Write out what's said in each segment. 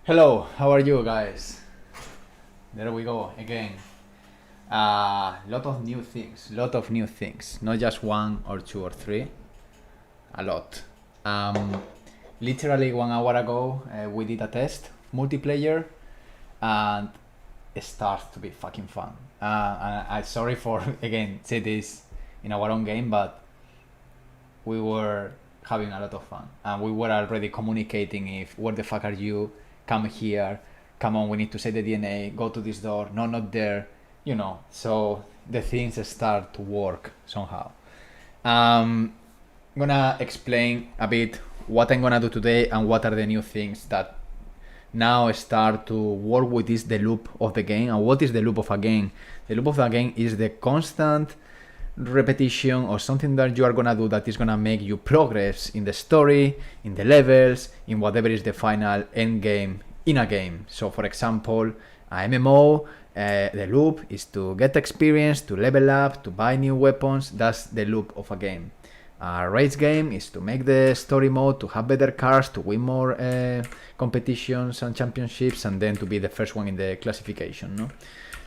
Hello, how are you guys? There we go again. Lot of new things. Not just one or two or three. A lot. Literally 1 hour ago, we did a test, multiplayer, and it starts to be fucking fun. And I'm sorry for again say this in our own game, but we were having a lot of fun. And we were already communicating if, where the fuck are you? Come here. Come on, we need to say the DNA. Go to this door. No, not there. You know, so the things start to work somehow. I'm gonna explain a bit what I'm gonna do today and what are the new things that now start to work with this, the loop of the game. And what is the loop of a game? The loop of the game is the constant repetition or something that you are gonna do that is gonna make you progress in the story, in the levels, in whatever is the final end game in a game. So for example, a MMO, the loop is to get experience, to level up, to buy new weapons. That's the loop of a game. A race game is to make the story mode, to have better cars, to win more competitions and championships, and then to be the first one in the classification. No?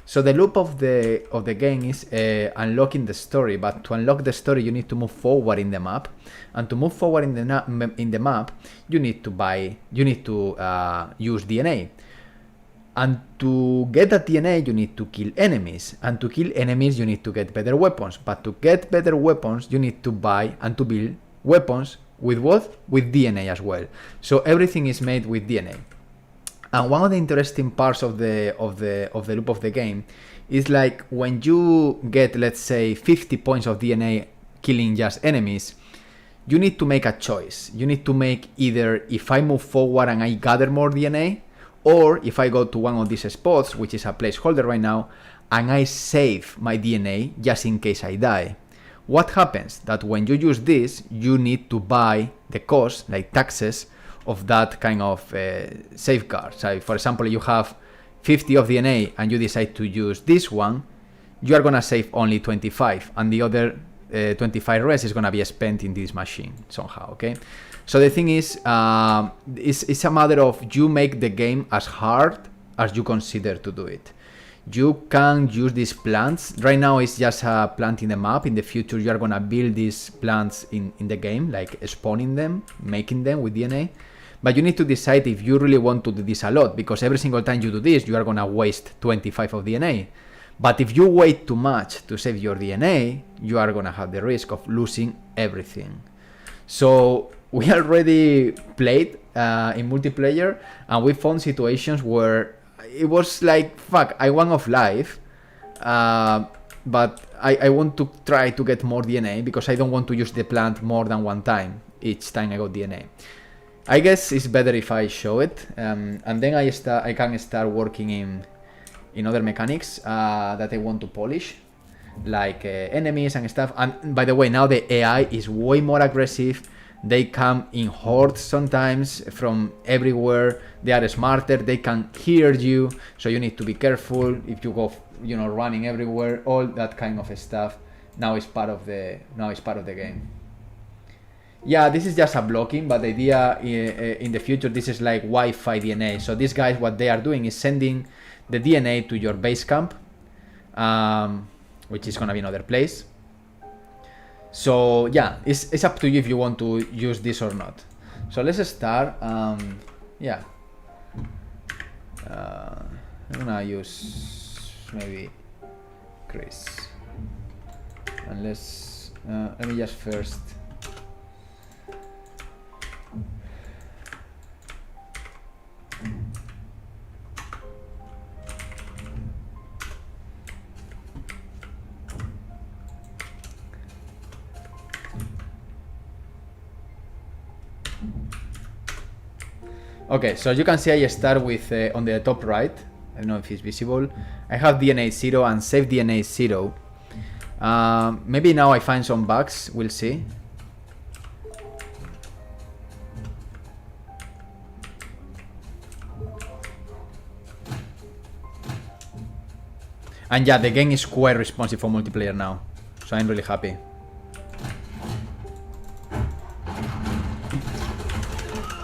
So the loop of the game is unlocking the story. But to unlock the story, you need to move forward in the map, and to move forward in the map, you need to use DNA. And to get that DNA, you need to kill enemies. And to kill enemies, you need to get better weapons. But to get better weapons, you need to buy and to build weapons with what? With DNA as well. So everything is made with DNA. And one of the interesting parts of the loop of the game is like when you get, let's say, 50 points of DNA killing just enemies, you need to make a choice. You need to make either if I move forward and I gather more DNA, or if I go to one of these spots, which is a placeholder right now, and I save my DNA just in case I die. What happens? That when you use this, you need to buy the cost, like taxes, of that kind of safeguard. So for example, you have 50 of DNA and you decide to use this one, you are gonna save only 25, and the other 25 rest is gonna be spent in this machine somehow, okay? So the thing is, it's a matter of you make the game as hard as you consider to do it. You can use these plants. Right now it's just a plant in the map. In the future you are gonna build these plants in the game, like spawning them, making them with DNA. But you need to decide if you really want to do this a lot, because every single time you do this, you are gonna waste 25 of DNA. But if you wait too much to save your DNA, you are gonna have the risk of losing everything. So we already played in multiplayer, and we found situations where it was like, fuck, I won of life, but I want to try to get more DNA because I don't want to use the plant more than one time each time I got DNA. I guess it's better if I show it, and then I can start working in other mechanics that I want to polish, like enemies and stuff. And by the way, now the AI is way more aggressive. They come in hordes sometimes from everywhere. They are smarter. They can hear you, so you need to be careful if you go, running everywhere. All that kind of stuff now is part of the game. Yeah, this is just a blocking, but the idea in the future, this is like Wi-Fi DNA. So these guys, what they are doing is sending the DNA to your base camp, which is gonna be another place. So yeah, it's up to you if you want to use this or not. So let's start. Yeah, I'm gonna use maybe Chris, and let me just first. Okay, so you can see I start with on the top right. I don't know if it's visible. I have DNA 0 and save DNA 0. Maybe now I find some bugs. We'll see. And yeah, the game is quite responsive for multiplayer now, so I'm really happy.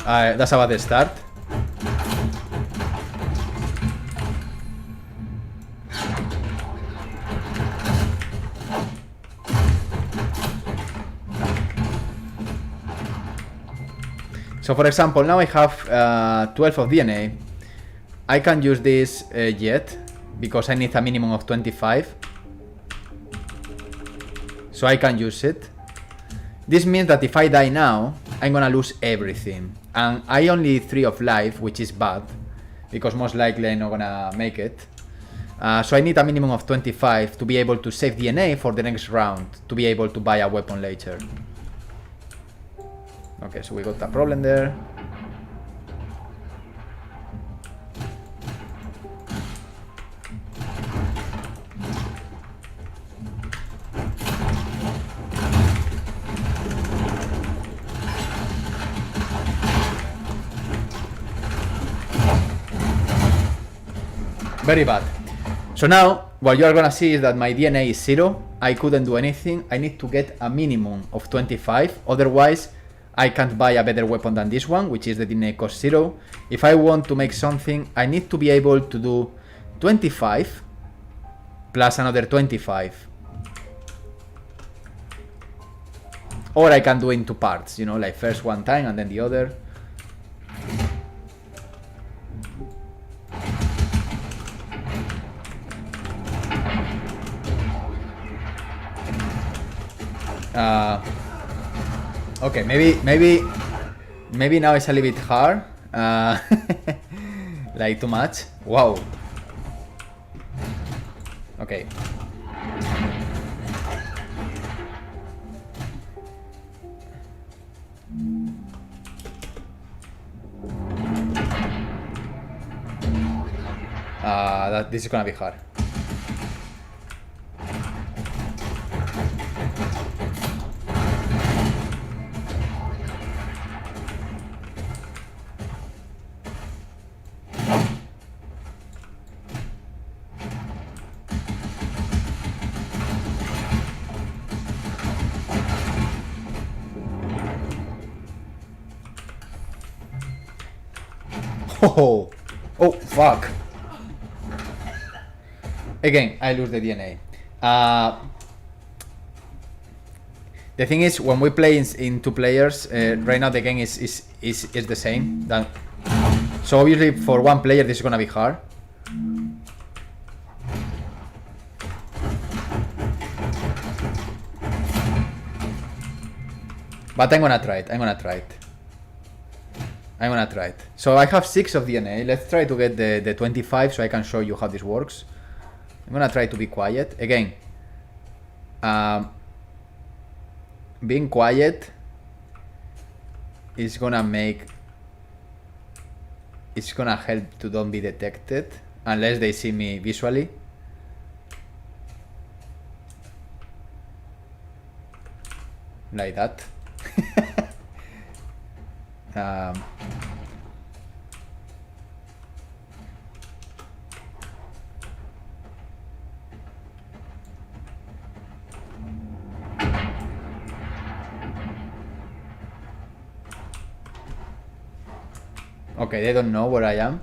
That's about the start. So for example, now I have 12 of DNA. I can't use this yet because I need a minimum of 25. So I can use it. This means that if I die now, I'm gonna lose everything. And I only 3 of life, which is bad, because most likely I'm not gonna make it. So I need a minimum of 25 to be able to save DNA for the next round, to be able to buy a weapon later. Okay, so we got a problem there. Very bad. So now, what you are gonna see is that my DNA is 0. I couldn't do anything. I need to get a minimum of 25. Otherwise, I can't buy a better weapon than this one, which is the DNA cost 0. If I want to make something, I need to be able to do 25 plus another 25. Or I can do it in 2 parts, you know, like first one time and then the other. Okay, maybe now it's a little bit hard. Like too much. Wow. Okay. This is gonna be hard. Oh, fuck. Again, I lose the DNA. The thing is, when we play in 2 players, right now the game is the same. So obviously for 1 player this is gonna be hard. But I'm gonna try it. So I have 6 of DNA. Let's try to get the 25 so I can show you how this works. I'm gonna try to be quiet. Again, being quiet is gonna help to don't be detected unless they see me visually. Like that. Okay, they don't know where I am.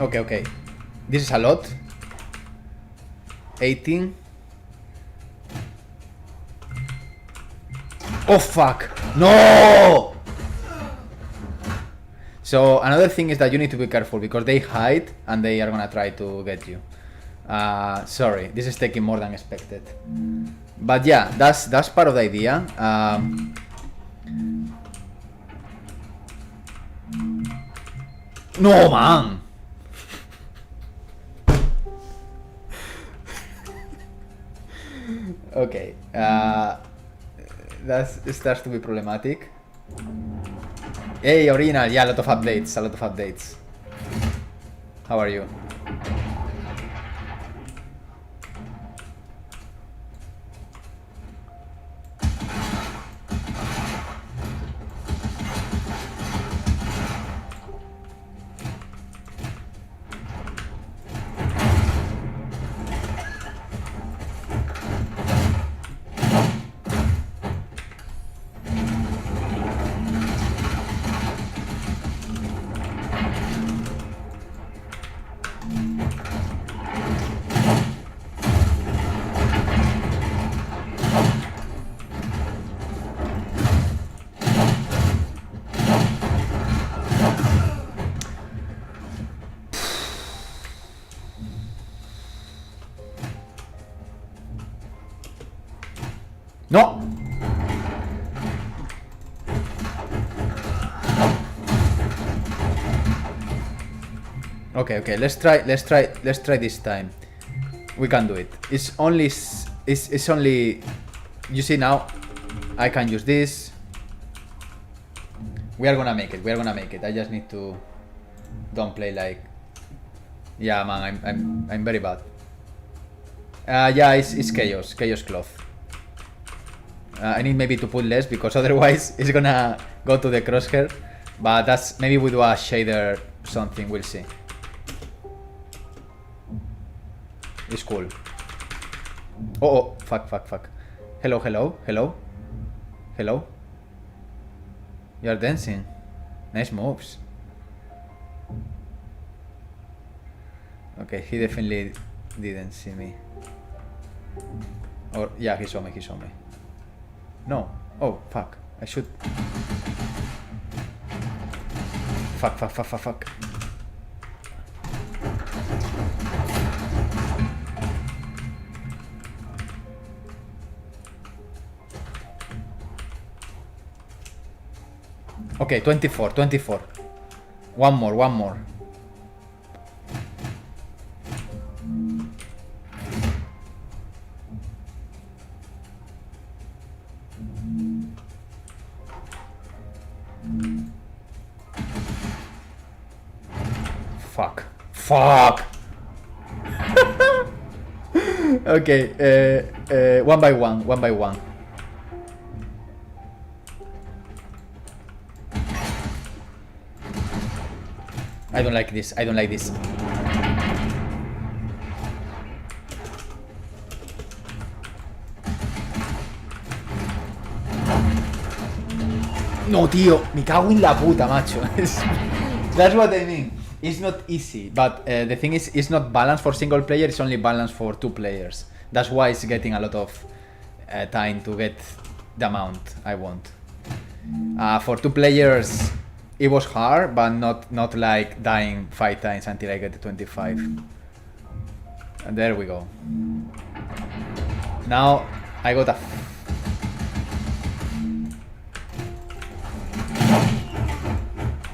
Okay. This is a lot. 18. Oh fuck! No! So another thing is that you need to be careful because they hide and they are gonna try to get you. Sorry, this is taking more than expected. But yeah, that's part of the idea. No, man! Okay, that starts to be problematic. Hey, Original, yeah, a lot of updates. How are you? No. Okay, let's try this time. We can do it. It's only you see now I can use this. We are gonna make it. I just need to don't play like, yeah, man, I'm very bad. Yeah, it's chaos cloth. I need maybe to put less because otherwise it's gonna go to the crosshair. But that's, maybe we do a shader something, we'll see. It's cool. Oh, fuck. Hello. You're dancing. Nice moves. Okay, he definitely didn't see me. Or, yeah, he saw me. No. Oh, fuck. I should... Fuck. Okay, 24. One more. Fuck. Okay, one by one. I don't like this. No, tío, me cago en la puta, macho. That's what I mean. It's not easy, but the thing is, it's not balanced for single player, it's only balanced for 2 players. That's why it's getting a lot of time to get the amount I want. For 2 players, it was hard, but not like dying 5 times until I get to 25. And there we go. Now, I got a...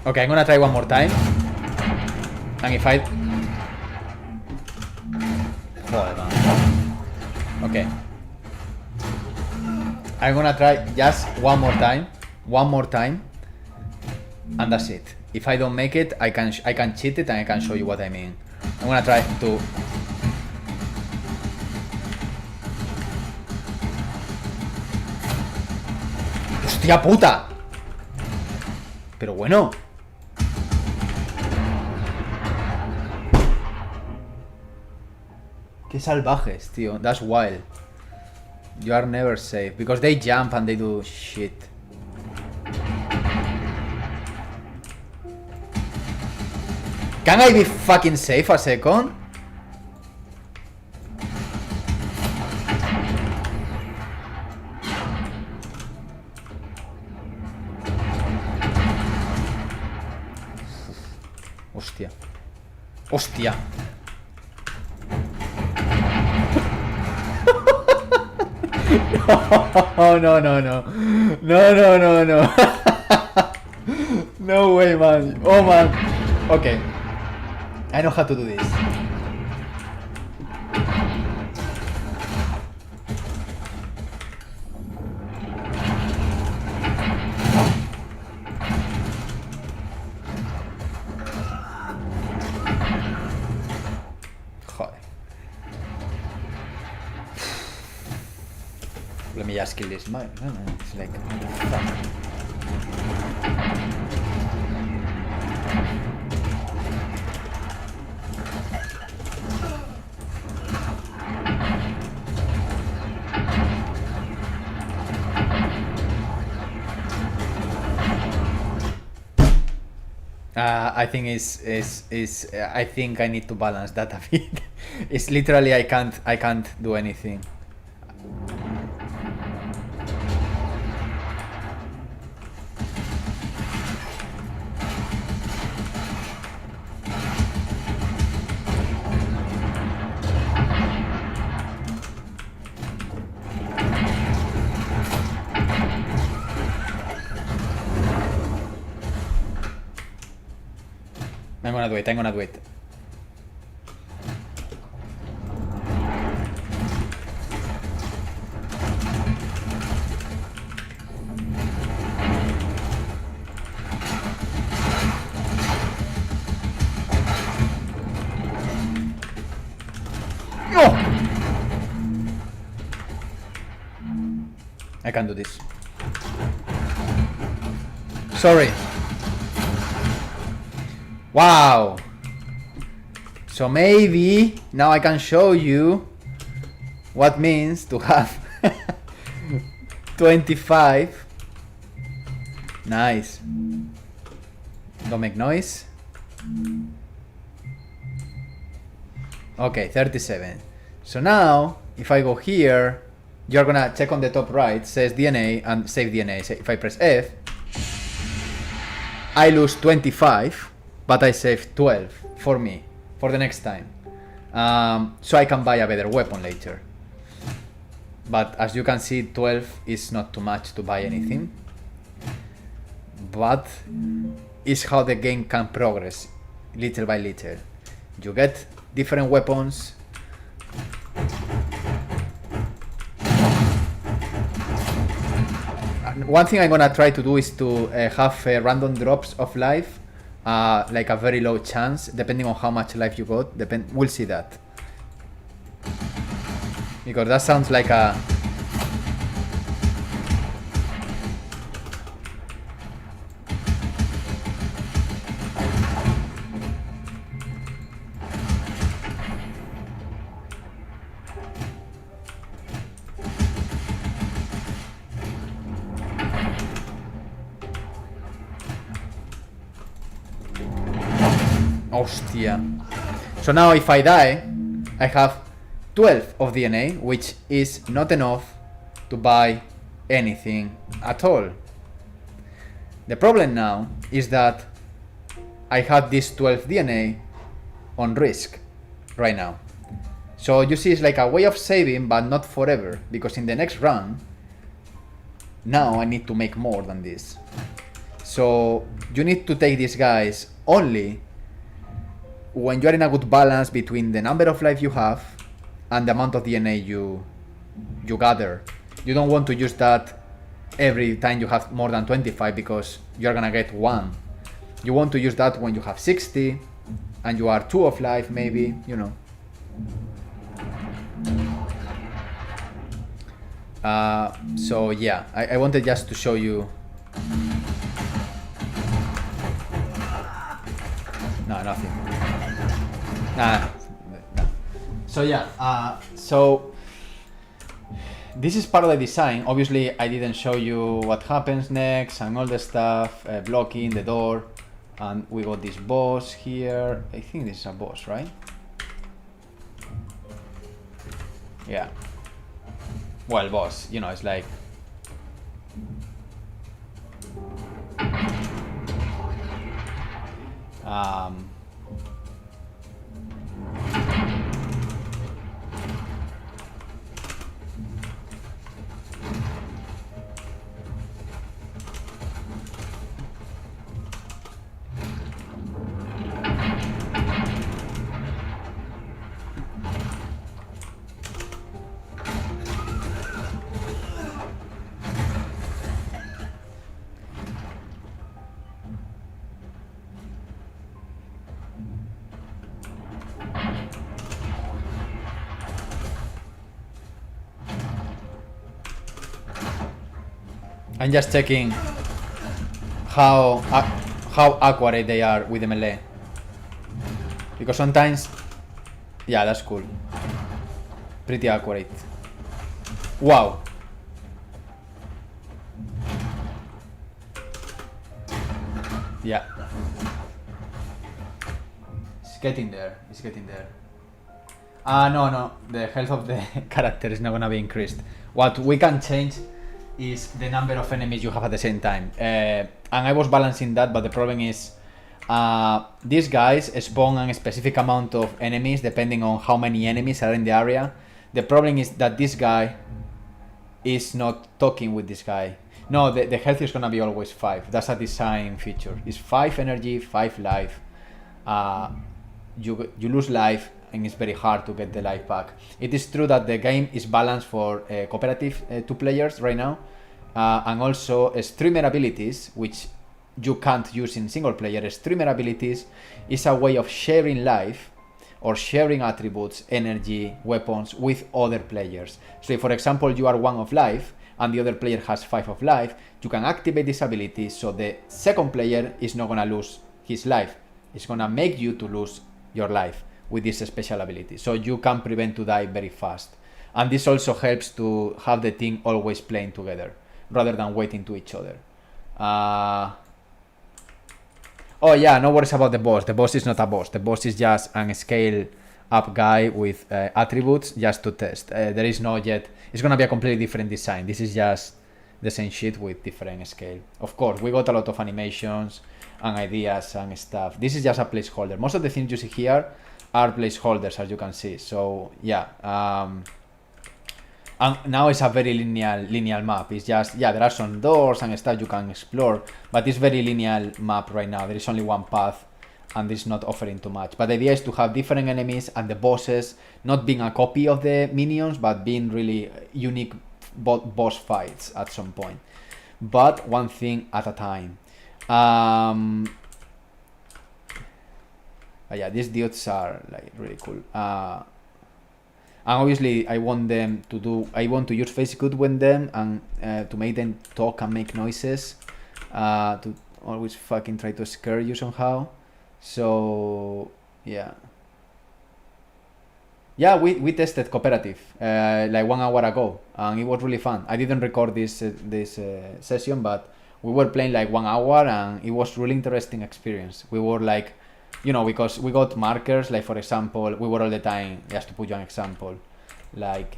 Okay, I'm gonna try one more time. And if I... Joder, man. Okay. I'm gonna try just one more time. And that's it. If I don't make it, I can cheat it and I can show you what I mean. I'm gonna try to... ¡Hostia puta! Pero bueno... Qué salvajes, tío. That's wild. You are never safe. Because they jump and they do shit. Can I be fucking safe a second? Hostia. No. No way, man. Oh, man. Okay. I know how to do this. Joder. Let me just kill this man. It's like, what the fuck? I think I think I need to balance that a bit. It's literally I can't do anything. gonna do it. I'm gonna do it. No! I can't do this. Sorry. Wow. So maybe now I can show you what means to have 25. Nice. Don't make noise. Okay, 37. So now, if I go here, you're gonna check on the top right, says DNA and save DNA. So if I press F, I lose 25, but I save 12 for me, for the next time. So I can buy a better weapon later. But as you can see, 12 is not too much to buy anything. But it's how the game can progress, little by little. You get different weapons. One thing I'm gonna try to do is to have random drops of life, like a very low chance, depending on how much life you got. We'll see that. Because that sounds like a... Hostia. So now if I die, I have 12 of DNA, which is not enough to buy anything at all. The problem now is that I have this 12 DNA on risk right now. So you see, it's like a way of saving, but not forever, because in the next run, now I need to make more than this. So you need to take these guys only when you are in a good balance between the number of life you have and the amount of DNA you gather. You don't want to use that every time you have more than 25 because you're gonna get 1. You want to use that when you have 60 and you are 2 of life maybe, you know. So yeah, I wanted just to show you. No, nothing. Nah. So yeah, so this is part of the design. Obviously, I didn't show you what happens next and all the stuff, blocking the door, and we got this boss here. I think this is a boss, right? Yeah. Well, boss, you know, it's like... I'm just checking how accurate they are with the melee. Because sometimes... Yeah, that's cool. Pretty accurate. Wow. Yeah. It's getting there. It's getting there. No. The health of the character is not gonna be increased. What we can change is the number of enemies you have at the same time. And I was balancing that, but the problem is these guys spawn a specific amount of enemies depending on how many enemies are in the area. The problem is that this guy is not talking with this guy. No, the health is gonna be always 5. That's a design feature. It's 5 energy, 5 life, you lose life, and it's very hard to get the life back. It is true that the game is balanced for cooperative 2 players right now, and also streamer abilities, which you can't use in single player. Streamer abilities is a way of sharing life or sharing attributes, energy, weapons with other players. So if, for example, you are 1 of life and the other player has 5 of life, you can activate this ability so the second player is not gonna lose his life. It's gonna make you to lose your life with this special ability. So you can prevent to die very fast. And this also helps to have the team always playing together rather than waiting to each other. Oh yeah, no worries about the boss. The boss is not a boss. The boss is just an scale up guy with attributes just to test. There is no yet. It's gonna be a completely different design. This is just the same shit with different scale. Of course, we got a lot of animations and ideas and stuff. This is just a placeholder. Most of the things you see here are placeholders, as you can see. So yeah, and now it's a very linear map. It's just, yeah, there are some doors and stuff you can explore, but it's very linear map right now. There is only one path and it's not offering too much. But the idea is to have different enemies and the bosses not being a copy of the minions, but being really unique boss fights at some point. But one thing at a time. Yeah, these dudes are like really cool. And obviously I want to use face good with them and to make them talk and make noises, to always fucking try to scare you somehow. So yeah, we tested cooperative like 1 hour ago and it was really fun. I didn't record this session, but we were playing like 1 hour and it was really interesting experience. We were like, you know, because we got markers, like for example, we were all the time, just to put you an example, like,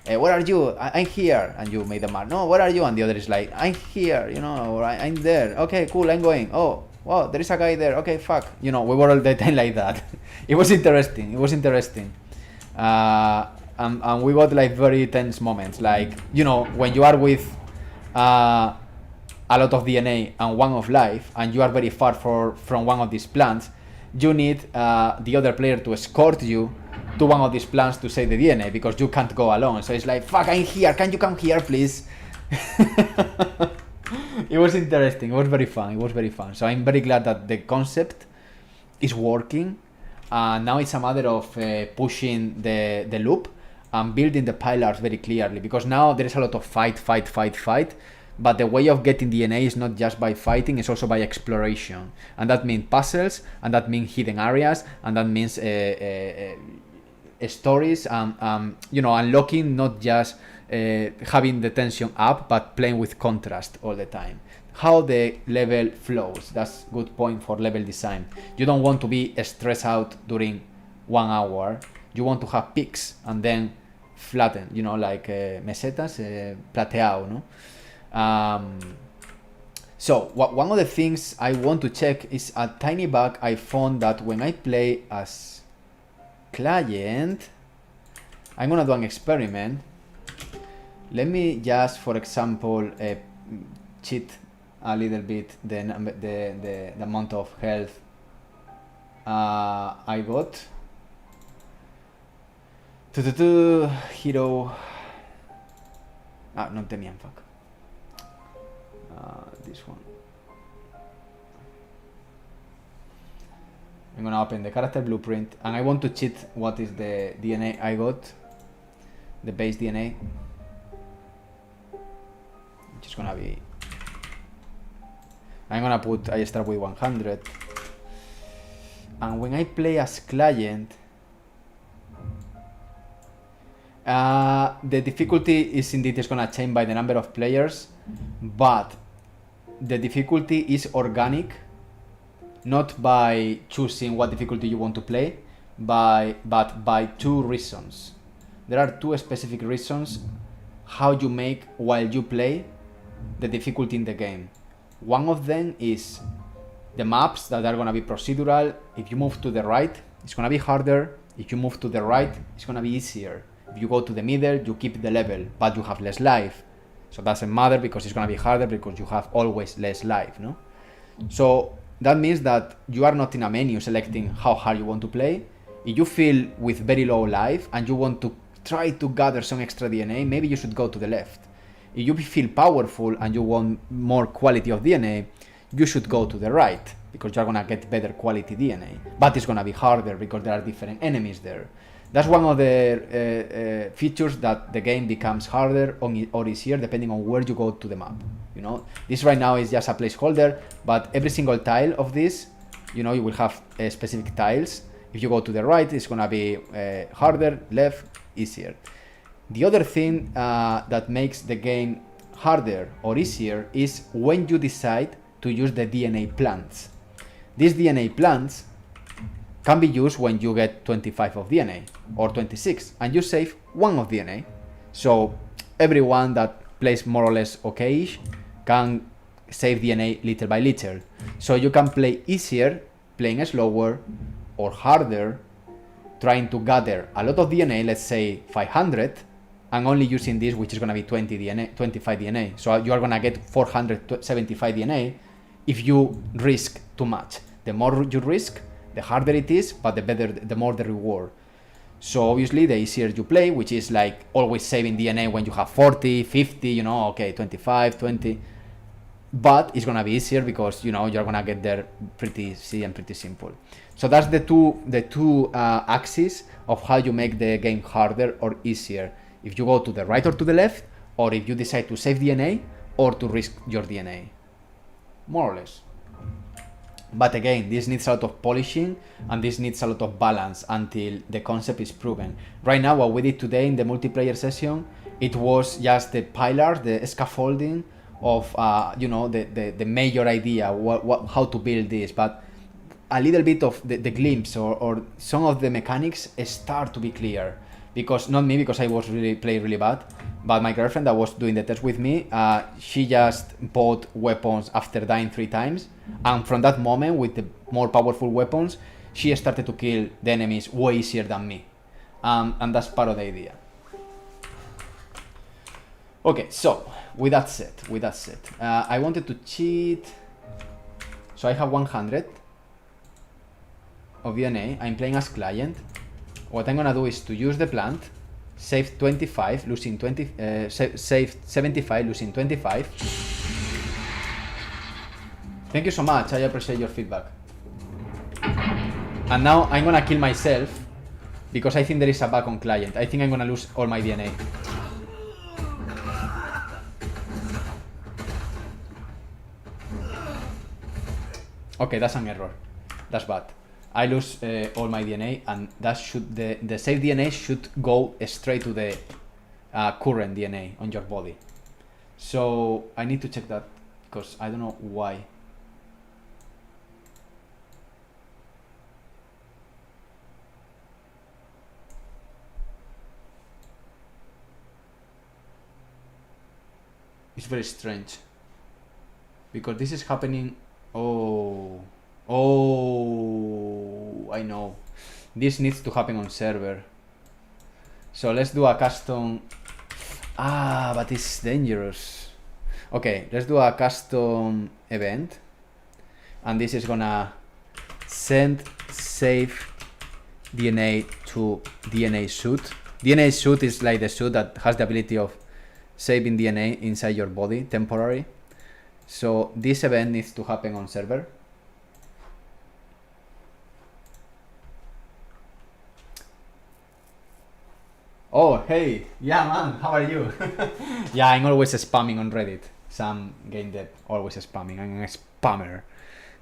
where are you? I'm here. And you made the mark. No, where are you? And the other is like, I'm here, you know, or I'm there. Okay, cool, I'm going. Oh, wow, there is a guy there. Okay, fuck. You know, we were all the time like that. It was interesting. And we got like very tense moments. Like, you know, when you are with a lot of DNA and 1 of life, and you are very far from one of these plants, you need the other player to escort you to one of these plants to save the DNA, because you can't go alone. So it's like, fuck, I'm here, can you come here please? It was interesting, it was very fun. So I'm very glad that the concept is working. Now it's a matter of pushing the loop and building the pillars very clearly, because now there is a lot of fight. But the way of getting DNA is not just by fighting, it's also by exploration. And that means puzzles, and that means hidden areas, and that means stories, and you know, unlocking, not just having the tension up, but playing with contrast all the time. How the level flows, that's a good point for level design. You don't want to be stressed out during 1 hour. You want to have peaks and then flatten, you know, like mesetas, plateado, no? So one of the things I want to check is a tiny bug I found, that when I play as client, I'm gonna do an experiment. Let me just, for example, cheat a little bit the amount of health I got. Hero. No tenían, fuck. This one. I'm gonna open the character blueprint, and I want to cheat what is the DNA I got, the base DNA, which is gonna be, I'm gonna put, I start with 100, and when I play as client, the difficulty is indeed is gonna change by the number of players, but the difficulty is organic, not by choosing what difficulty you want to play, but by 2 reasons. There are 2 specific reasons how you make, while you play, the difficulty in the game. One of them is the maps that are gonna be procedural. If you move to the right, it's gonna be harder. If you move to the right, it's gonna be easier. If you go to the middle, you keep the level, but you have less life. So it doesn't matter, because it's gonna be harder because you have always less life, no? So that means that you are not in a menu selecting how hard you want to play. If you feel with very low life and you want to try to gather some extra DNA, maybe you should go to the left. If you feel powerful and you want more quality of DNA, you should go to the right, because you're gonna get better quality DNA. But it's gonna be harder because there are different enemies there. That's one of the features that the game becomes harder or easier depending on where you go to the map. You know, this right now is just a placeholder, but every single tile of this, you know, you will have specific tiles. If you go to the right, it's gonna be harder, left, easier. The other thing that makes the game harder or easier is when you decide to use the DNA plants. These DNA plants can be used when you get 25 of DNA or 26 and you save 1 of DNA. So everyone that plays more or less okay-ish can save DNA little by little. So you can play easier, playing slower, or harder, trying to gather a lot of DNA, let's say 500, and only using this, which is going to be 25 DNA. So you are going to get 475 DNA if you risk too much. The more you risk, the harder it is, but the more the reward. So obviously the easier you play, which is like always saving DNA when you have 40, 50, you know, okay, 25, 20. But it's gonna be easier because, you know, you're gonna get there pretty easy and pretty simple. So that's the two axes of how you make the game harder or easier. If you go to the right or to the left, or if you decide to save DNA or to risk your DNA. More or less. But again, this needs a lot of polishing and this needs a lot of balance until the concept is proven. Right now, what we did today in the multiplayer session, it was just the pillars, the scaffolding of, you know, the major idea, how to build this. But a little bit of the glimpse or some of the mechanics start to be clear. Because, not me, because I was playing really bad, but my girlfriend that was doing the test with me, she just bought weapons after dying 3 times, and from that moment, with the more powerful weapons, she started to kill the enemies way easier than me, and that's part of the idea. Okay, so with that said, I wanted to cheat, so I have 100 of DNA. I'm playing as client. What I'm gonna do is to use the plant, save 25, losing 20, save 75, losing 25. Thank you so much, I appreciate your feedback. And now I'm gonna kill myself because I think there is a bug on client. I think I'm gonna lose all my DNA. Okay, that's an error. That's bad. I lose all my DNA, and that should the saved DNA should go straight to the current DNA on your body. So I need to check that because I don't know why. It's very strange because this is happening. Oh, I know. This needs to happen on server. So let's do a custom. But it's dangerous. Okay, let's do a custom event. And this is gonna send save DNA to DNA suit. DNA suit is like the suit that has the ability of saving DNA inside your body, temporary. So this event needs to happen on server. Oh, hey, yeah, man, how are you? Yeah, I'm always spamming on Reddit. Some game dev, always spamming. I'm a spammer,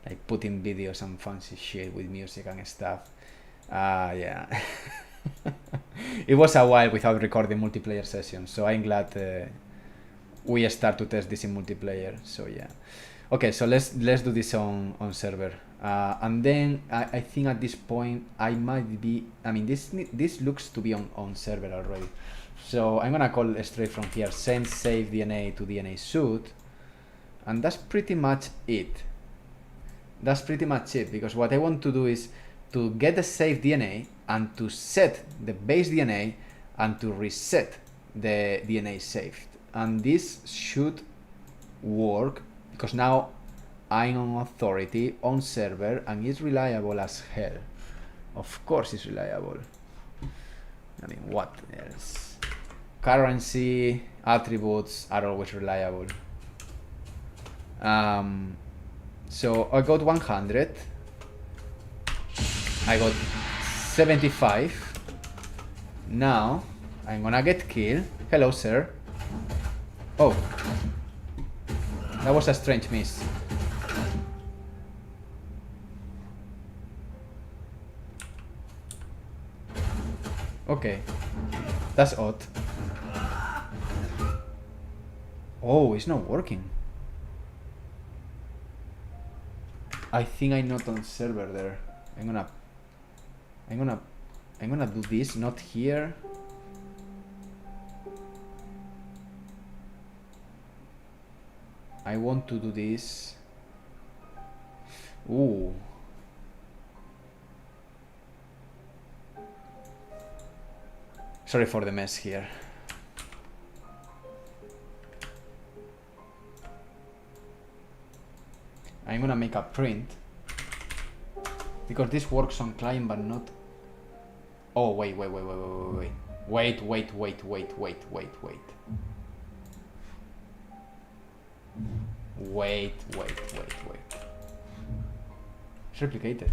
like putting videos and fancy shit with music and stuff. Yeah. It was a while without recording multiplayer sessions, so I'm glad we start to test this in multiplayer. So yeah. Okay, so let's do this on server. And then I think at this point I might be, I mean, this looks to be on server already. So I'm gonna call straight from here, send save DNA to DNA suit. And that's pretty much it. That's pretty much it, because what I want to do is to get the saved DNA and to set the base DNA and to reset the DNA saved. And this should work because now I'm on authority on server and it's reliable as hell. Of course it's reliable. I mean, what else? Currency, attributes are always reliable. So I got 100. I got 75. Now I'm gonna get killed. Hello, sir. Oh, that was a strange miss. Okay, that's odd. Oh, it's not working. I think I'm not on server there. I'm gonna do this, not here. I want to do this. Ooh. Sorry for the mess here. I'm gonna make a print because this works on client but not. Oh, wait. It's replicated.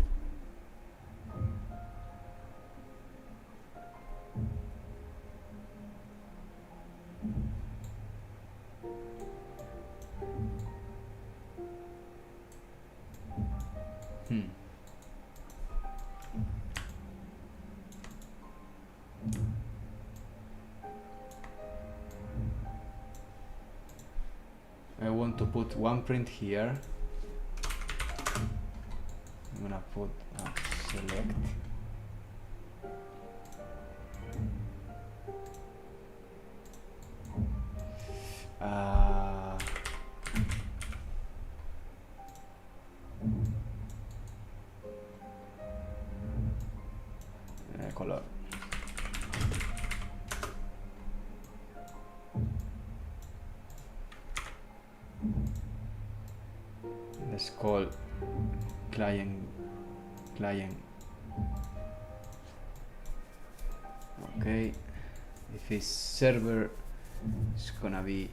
I want to put one print here. I'm gonna put select. Color. Let's call client. Okay, if it's server, it's gonna be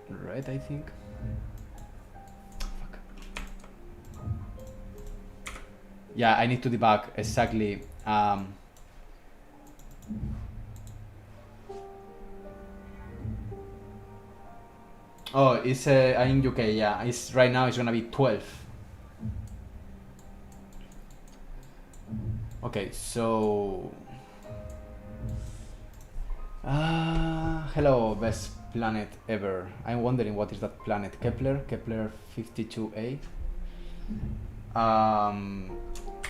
red, I think. Fuck. Yeah, I need to debug exactly. Oh, it's in UK. Yeah, it's right now. It's gonna be 12. Okay, so hello, best planet ever. I'm wondering what is that planet? Kepler 52a. I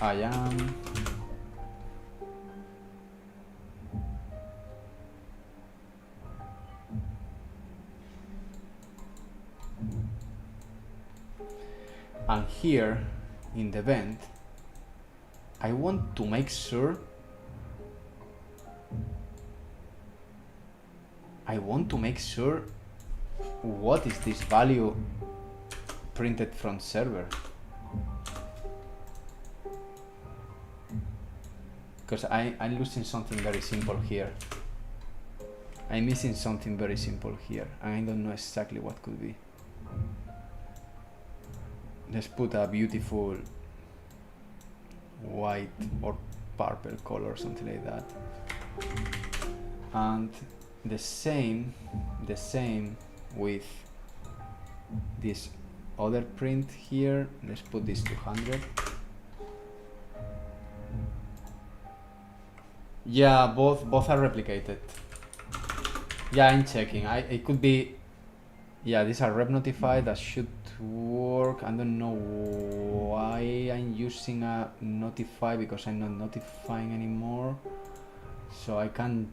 am. And here in the event, I want to make sure what is this value printed from server, because I'm losing something very simple here. I'm missing something very simple here and I don't know exactly what could be. Let's put a beautiful white or purple color or something like that. And the same with this other print here. Let's put this 200. Yeah, both are replicated. Yeah, I'm checking. It could be. Yeah, these are rep notified. That should work. I don't know why I'm using a notify, because I'm not notifying anymore. So I can.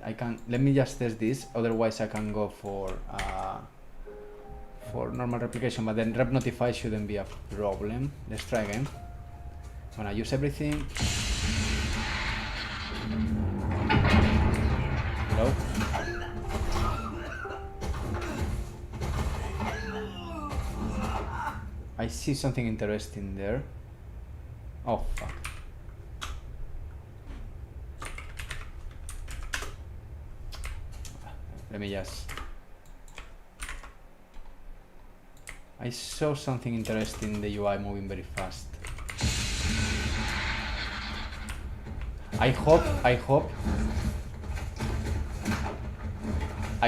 Let me just test this. Otherwise, I can go for normal replication. But then rep notify shouldn't be a problem. Let's try again. I'm gonna use everything. Hello. I see something interesting there. Oh fuck. Let me just... I saw something interesting in the UI moving very fast. I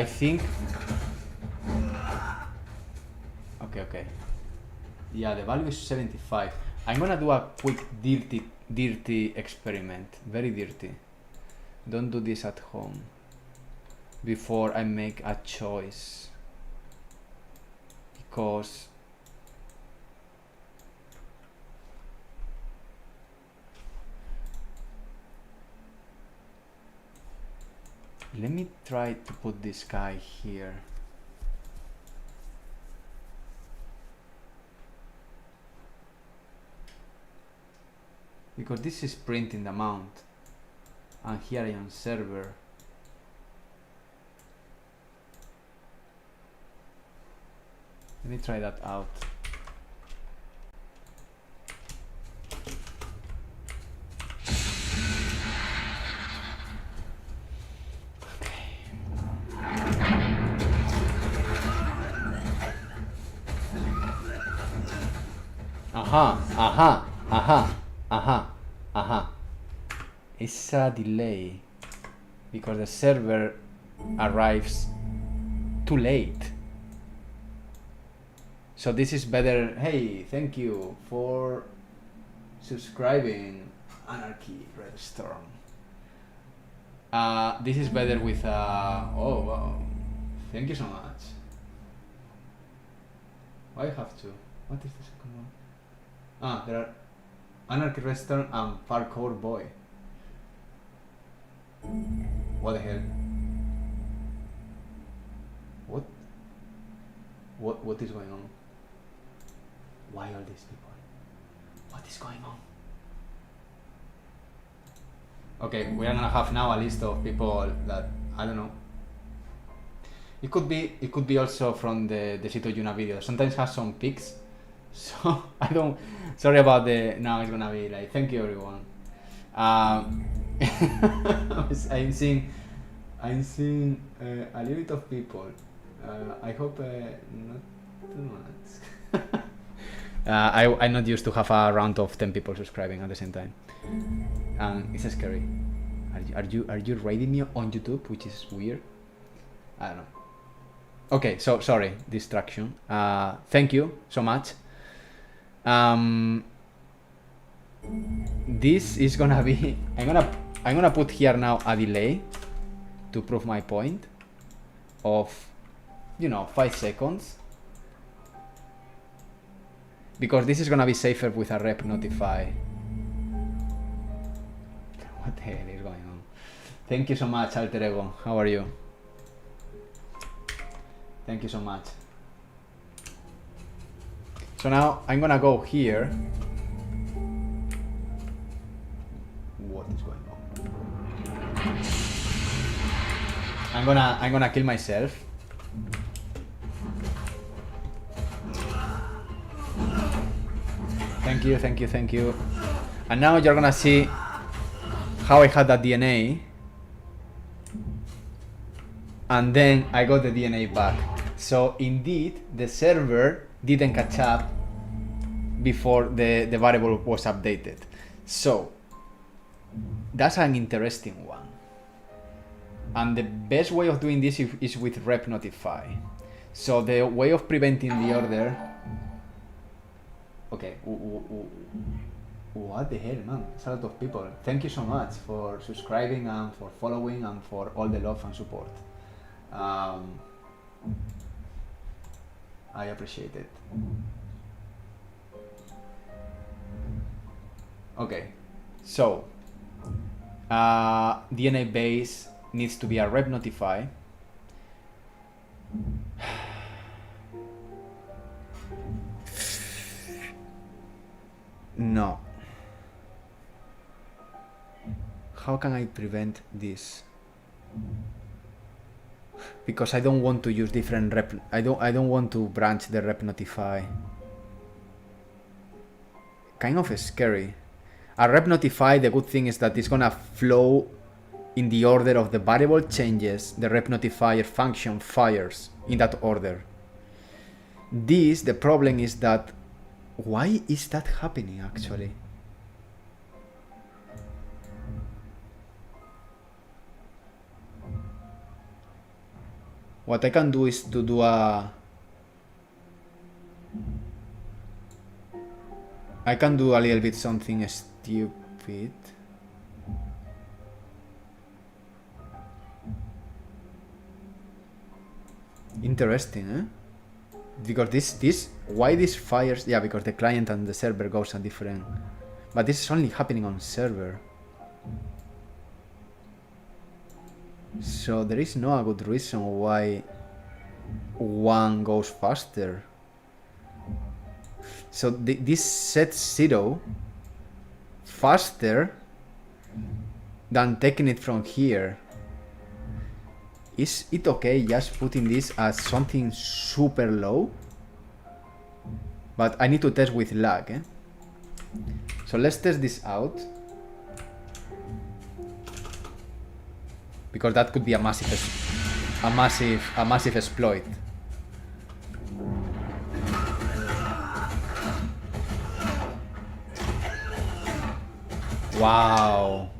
think... Okay. Yeah, the value is 75. I'm gonna do a quick dirty experiment. Very dirty. Don't do this at home before I make a choice, because let me try to put this guy here. Because this is printing the amount, and here I am server. Let me try that out. It's a delay because the server arrives too late. So this is better. Hey, thank you for subscribing, Anarchy Red Storm. This is better with oh wow, thank you so much. Why I have to? What is the second one? There are Anarchy Red Storm and Parkour Boy. What the hell? What is going on? Why all these people? What is going on? Okay, we are gonna have now a list of people that I don't know. It could be also from the Cito Yuna video. Sometimes has some pics, so I don't. Sorry about the. Now it's gonna be like thank you everyone. I'm seeing a little bit of people. I hope not too much. I'm not used to have a round of 10 people subscribing at the same time. It's scary. Are you raiding me on YouTube, which is weird? I don't know. Okay, so sorry, distraction. Thank you so much. This is gonna be. I'm gonna put here now a delay to prove my point of 5 seconds, because this is gonna be safer with a rep notify. What the hell is going on? Thank you so much, Alter Ego. How are you? Thank you so much. So now I'm gonna go here. What is going on? I'm gonna kill myself. Thank you. And now you're gonna see how I had that DNA, and then I got the DNA back. So indeed, the server didn't catch up before the variable was updated. So that's an interesting one. And the best way of doing this is with rep notify. So the way of preventing the order. Okay. What the hell, man? It's a lot of people. Thank you so much for subscribing and for following and for all the love and support. I appreciate it. Okay, so DNA base needs to be a rep notify. No. How can I prevent this? Because I don't want to use different rep. I don't want to branch the rep notify. kind of scary. A rep notify, the good thing is that it's gonna flow in the order of the variable changes the rep notifier function fires in that order. The problem is that, why is that happening actually? What I can do is to do I can do a little bit something stupid. Interesting, eh? Because why this fires? Yeah, because the client and the server goes a different. But this is only happening on server. So there is no a good reason why one goes faster. So this sets 0 faster than taking it from here. Is it okay just putting this as something super low? But I need to test with lag, eh? So let's test this out. Because that could be a massive exploit. Wow.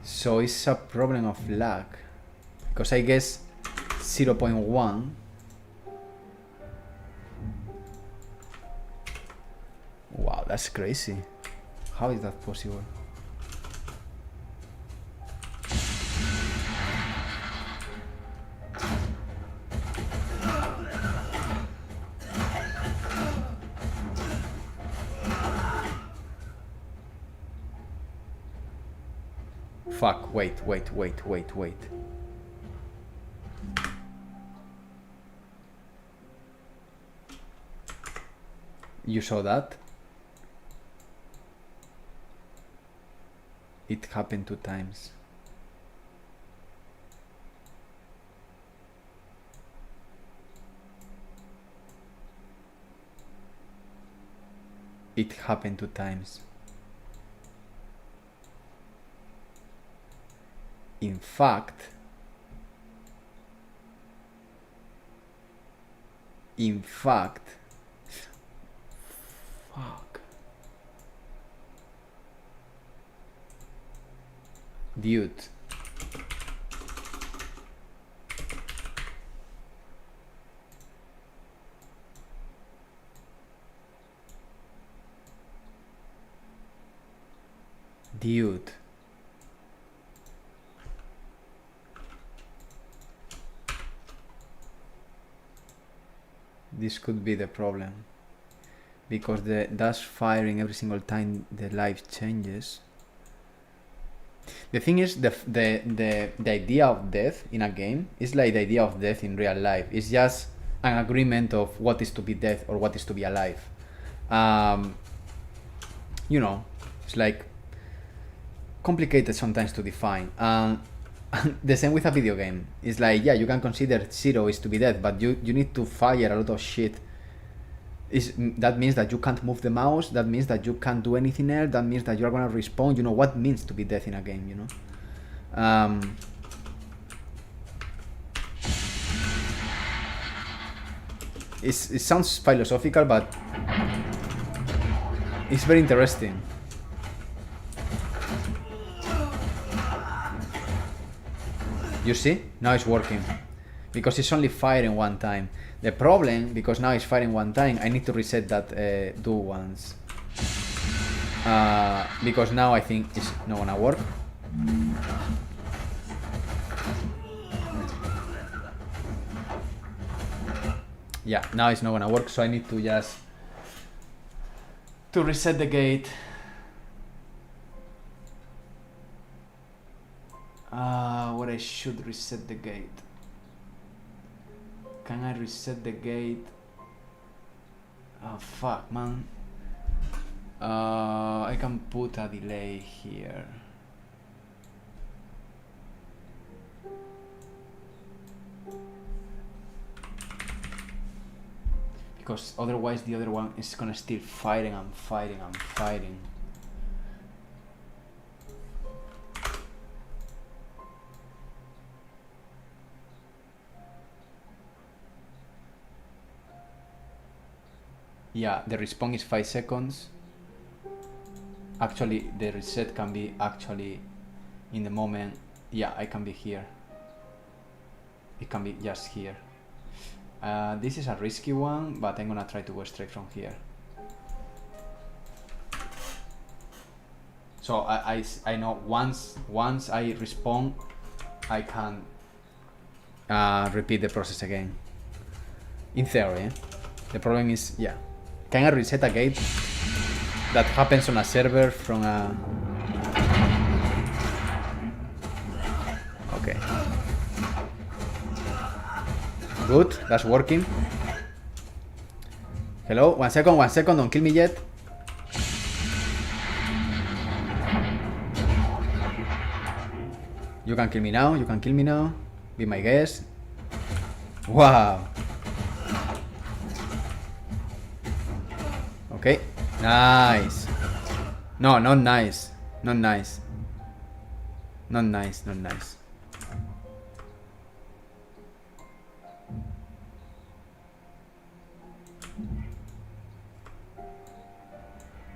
So it's a problem of lag. Because I guess 0.1. Wow, that's crazy. How is that possible? Fuck, wait. You saw that? It happened 2 times. It happened 2 times. In fact, fuck. Dude. This could be the problem. Because that's firing every single time the life changes. The thing is, the idea of death in a game is like the idea of death in real life. It's just an agreement of what is to be death or what is to be alive. You know, it's like complicated sometimes to define. The same with a video game. It's like, yeah, you can consider 0 is to be dead, but you need to fire a lot of shit. That means that you can't move the mouse, that means that you can't do anything else, that means that you're gonna respawn. You know what means to be death in a game, you know? It sounds philosophical, but it's very interesting. You see? Now it's working. Because it's only firing 1 time. The problem, because now it's firing 1 time, I need to reset that do once. Because now I think it's not gonna work. Yeah, now it's not gonna work, so I need to just reset the gate. Where I should reset the gate. Can I reset the gate? Oh fuck, man. I can put a delay here. because otherwise the other one is gonna still fighting and fighting and fighting. Yeah, the respawn is 5 seconds. Actually, the reset can be actually in the moment. Yeah, I can be here. It can be just here. This is a risky one, but I'm gonna try to go straight from here. So I know once I respawn, I can repeat the process again. In theory, eh? The problem is, yeah. Can I reset a gate that happens on a server from a... Okay. Good, that's working. Hello, 1 second, 1 second, don't kill me yet. You can kill me now, you can kill me now. Be my guest. Wow. Okay, nice. No, not nice. Not nice. Not nice, not nice.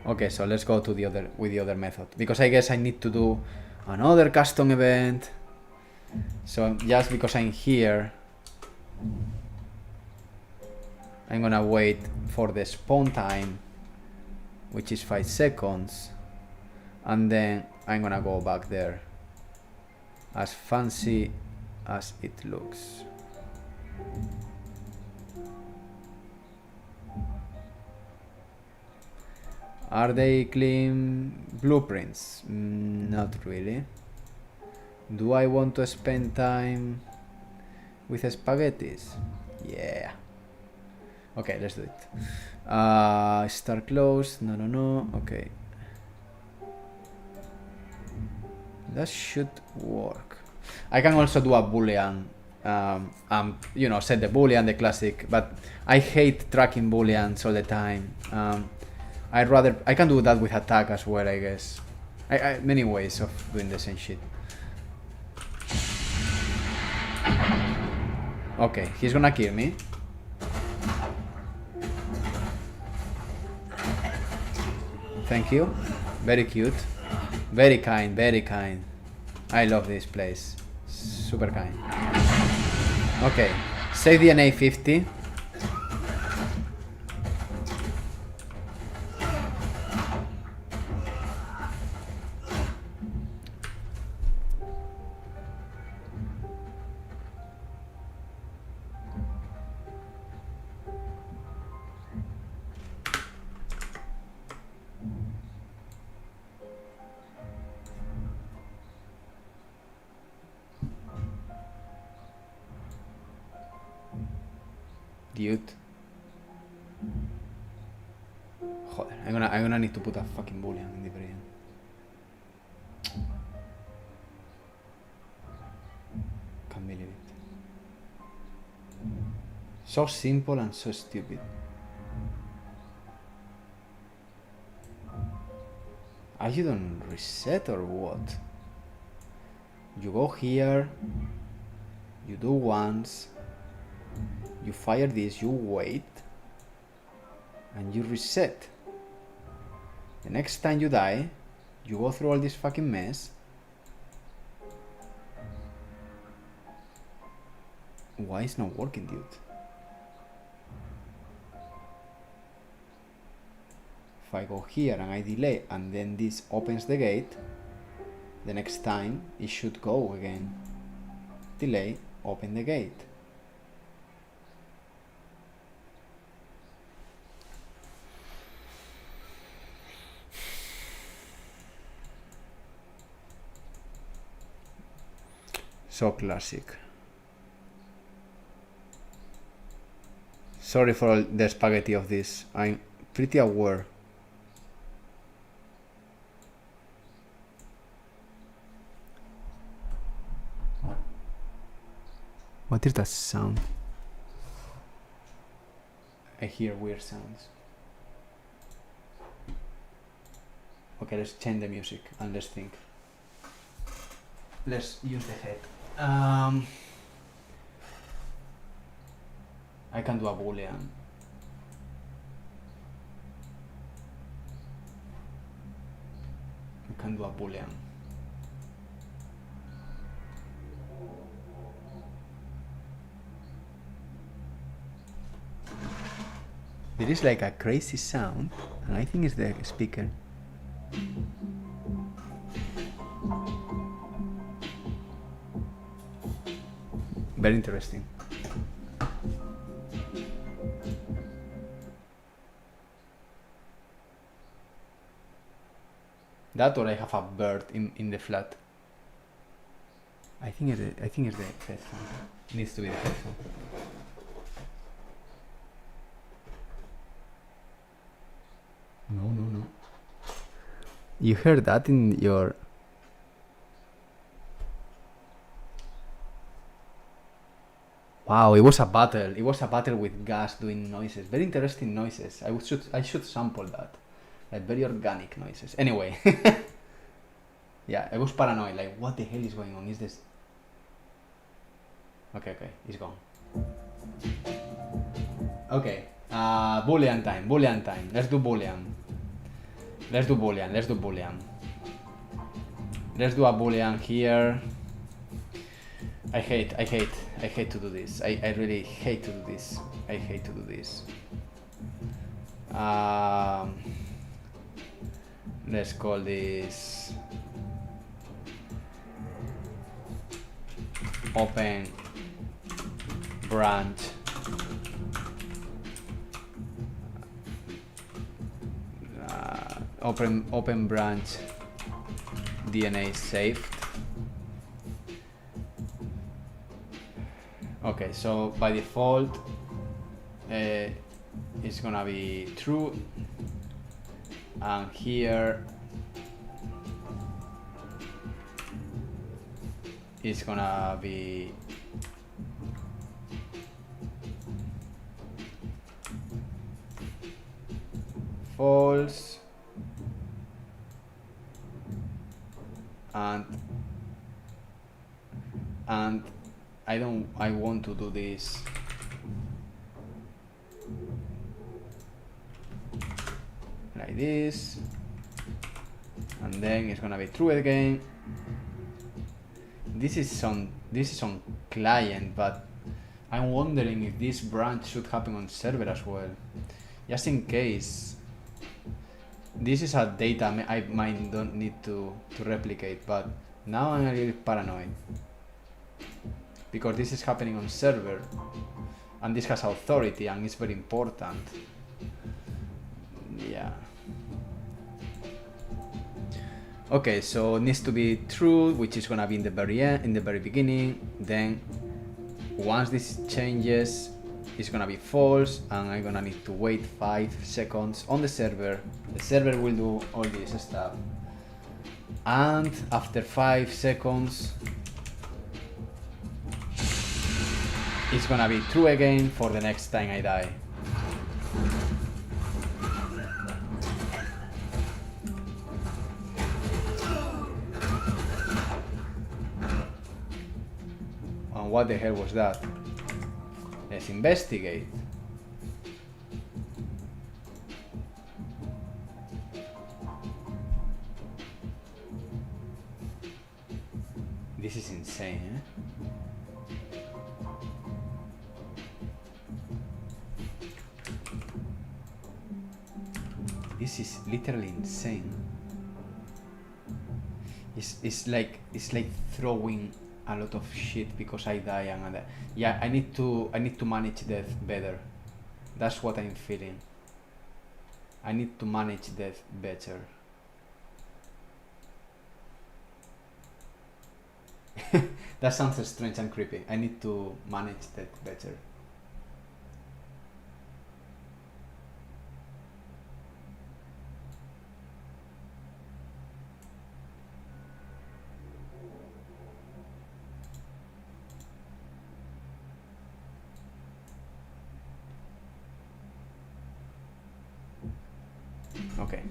Okay, so let's go to the other method, because I guess I need to do another custom event. So just because I'm here, I'm gonna wait for the spawn time, which is 5 seconds, and then I'm gonna go back there, as fancy as it looks. Are they clean blueprints? Not really. Do I want to spend time with spaghettis? Yeah. Okay, let's do it. Start close. No. Okay. That should work. I can also do a boolean. You know, set the boolean, the classic. But I hate tracking booleans all the time. I can do that with a tag as well, I guess. Many ways of doing the same shit. Okay, he's gonna kill me. Thank you. Very cute. Very kind, very kind. I love this place. Super kind. Okay, save DNA 50. Dude. Joder, I'm gonna need to put a fucking boolean in the very end. Can't believe it. So simple and so stupid. Are you done reset or what? You go here, you do once, you fire this, you wait, and you reset. The next time you die, you go through all this fucking mess. Why is not working, dude? If I go here and I delay and then this opens the gate, the next time it should go again. Delay, open the gate. So classic. Sorry for all the spaghetti of this. I'm pretty aware. What is that sound? I hear weird sounds. Okay, let's change the music and let's think. Let's use the head. I can do a boolean. I can do a boolean. There is like a crazy sound, and I think it's the speaker. Very interesting. That, or I have a bird in the flat. I think it's the headphone. It needs to be the headphone. No. You heard that in your... Wow, it was a battle. It was a battle with gas doing noises. Very interesting noises. I should sample that. Like very organic noises. Anyway. Yeah, I was paranoid. Like, what the hell is going on? Is this... Okay, it's gone. Okay. Boolean time. Let's do boolean. Let's do a boolean here. I hate to do this. I really hate to do this. Let's call this open branch open branch DNA saved. Okay, so by default it's gonna be true, and here it's gonna be false, and I want to do this like this, and then it's gonna be true again. This is on client, but I'm wondering if this branch should happen on server as well, just in case. This is a data I might don't need to replicate, but now I'm a little paranoid because this is happening on server and this has authority and it's very important. Yeah. Okay, so it needs to be true, which is gonna be in the very end, in the very beginning. Then once this changes, it's gonna be false, and I'm gonna need to wait 5 seconds on the server. The server will do all this stuff, and after 5 seconds, it's gonna be true again for the next time I die. And what the hell was that? Let's investigate. This is insane, eh? This is literally insane. It's like throwing a lot of shit because I die and yeah, I need to manage death better. That's what I'm feeling. I need to manage death better. That sounds strange and creepy. I need to manage death better.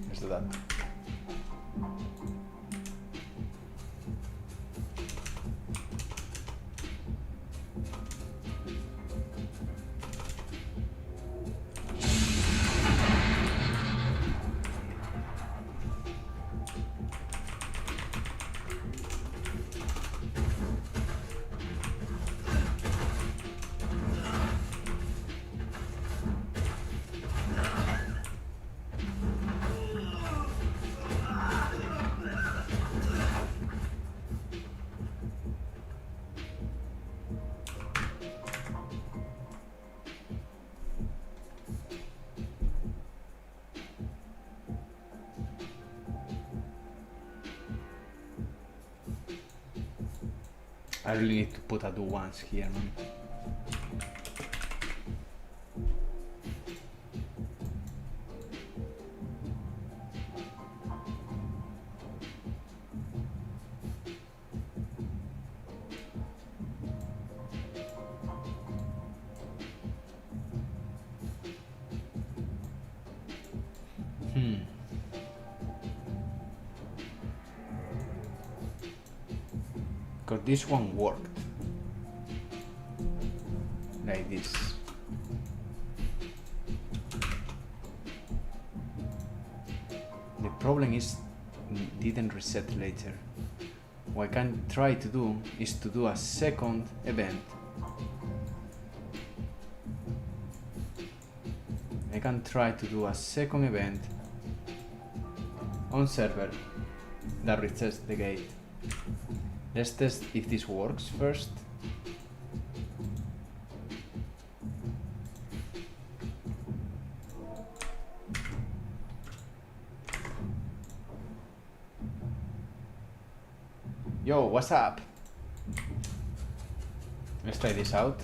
Let's do that. I really need to put a do once here, man. Because this one worked. Like this. The problem is didn't reset later. What I can try to do is to do a second event. I can try to do a second event on server that resets the gate. Let's test if this works first. Yo, what's up? Let's try this out.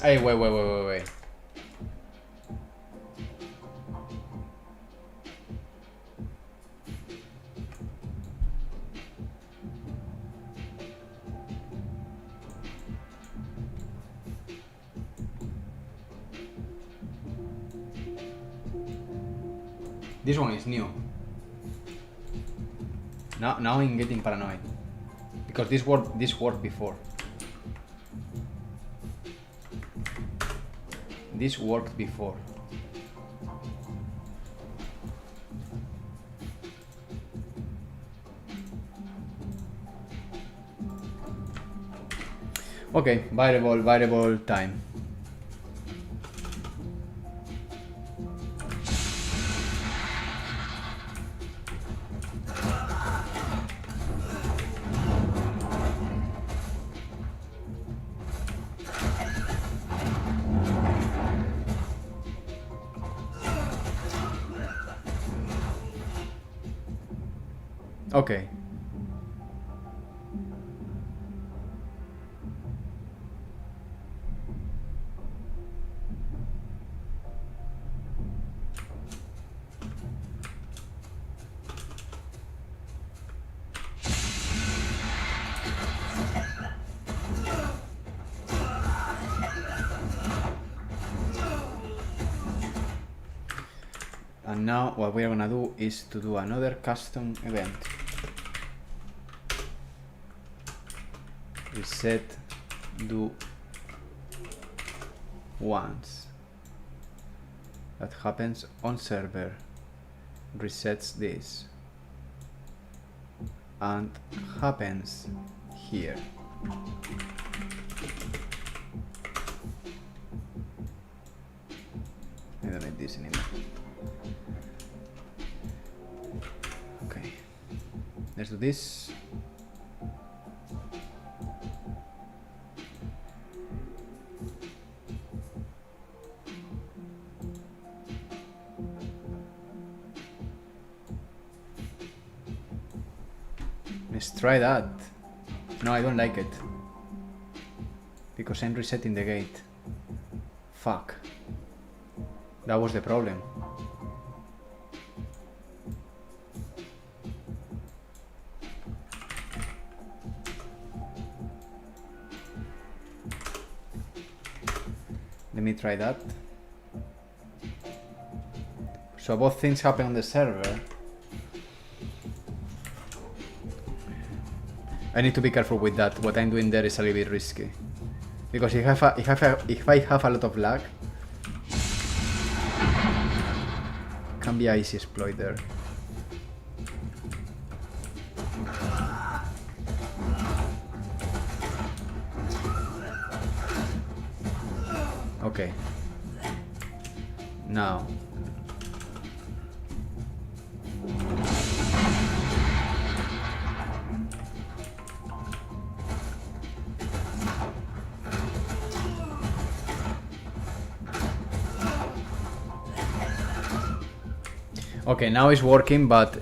Hey, wait. This one is new. Now I'm getting paranoid because this worked before. This worked before. Okay, variable time. Okay. And now what we are gonna do is to do another custom event. Reset do once. That happens on server. Resets this. And happens here. I don't need this anymore. Okay. Let's do this. Let's try that. No, I don't like it. Because I'm resetting the gate. Fuck. That was the problem. Let me try that. So both things happen on the server. I need to be careful with that. What I'm doing there is a little bit risky. Because if I have a lot of lag, can be an easy exploit there. Okay. Now. Okay, now it's working, but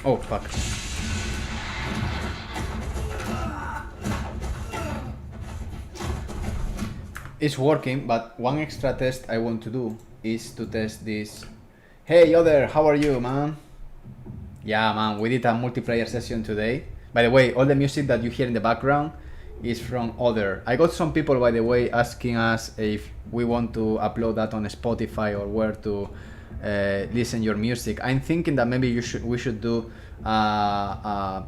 oh fuck. It's working, but one extra test I want to do is to test this. Hey Other, how are you, man? Yeah, man, we did a multiplayer session today. By the way, all the music that you hear in the background is from Other. I got some people, by the way, asking us if we want to upload that on Spotify or where to listen your music. I'm thinking that maybe we should do a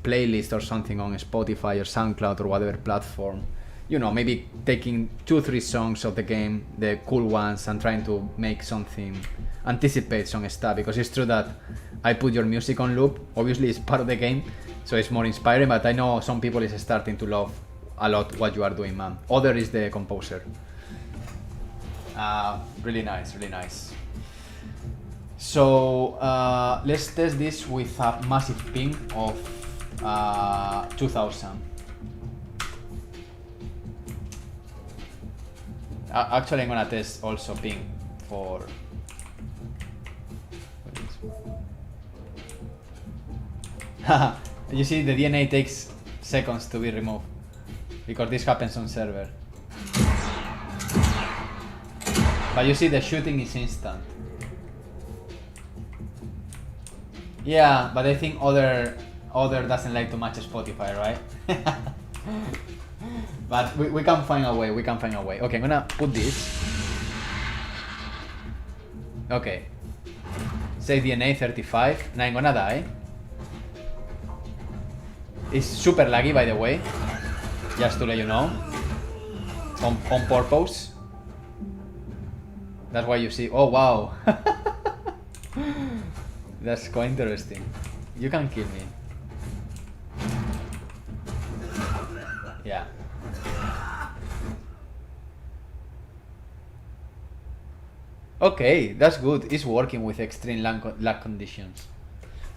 playlist or something on Spotify or SoundCloud or whatever platform. You know, maybe taking 2-3 songs of the game, the cool ones, and trying to make something, anticipate some stuff. Because it's true that I put your music on loop. Obviously, it's part of the game, so it's more inspiring. But I know some people is starting to love a lot what you are doing, man. Other is the composer. Really nice, really nice. So let's test this with a massive ping of 2000. Actually, I'm gonna test also ping for. You see, the DNA takes seconds to be removed because this happens on server. But you see, the shooting is instant. Yeah, but I think other doesn't like too much Spotify, right? But we can find a way, Okay, I'm gonna put this. Okay. Say DNA 35. Now I'm gonna die. It's super laggy, by the way. Just to let you know. On purpose. That's why you see. Oh, wow. That's quite interesting. You can kill me. Yeah. Okay, that's good. It's working with extreme lag conditions.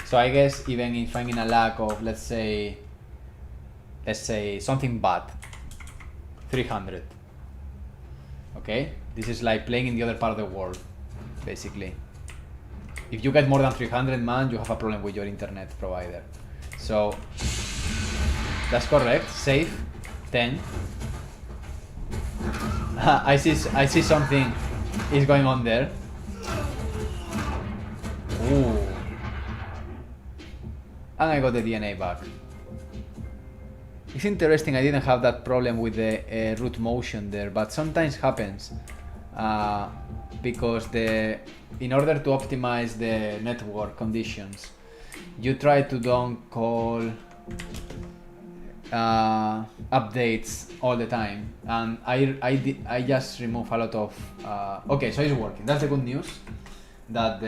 So I guess even if I'm in a lag of, let's say something bad, 300. Okay, this is like playing in the other part of the world, basically. If you get more than 300, man, you have a problem with your internet provider. So that's correct. Save 10. I see something is going on there. Ooh. And I got the DNA back. It's interesting, I didn't have that problem with the root motion there, but sometimes happens because in order to optimize the network conditions, you try to don't call updates all the time, and I just remove a lot of okay, so it's working. That's the good news, that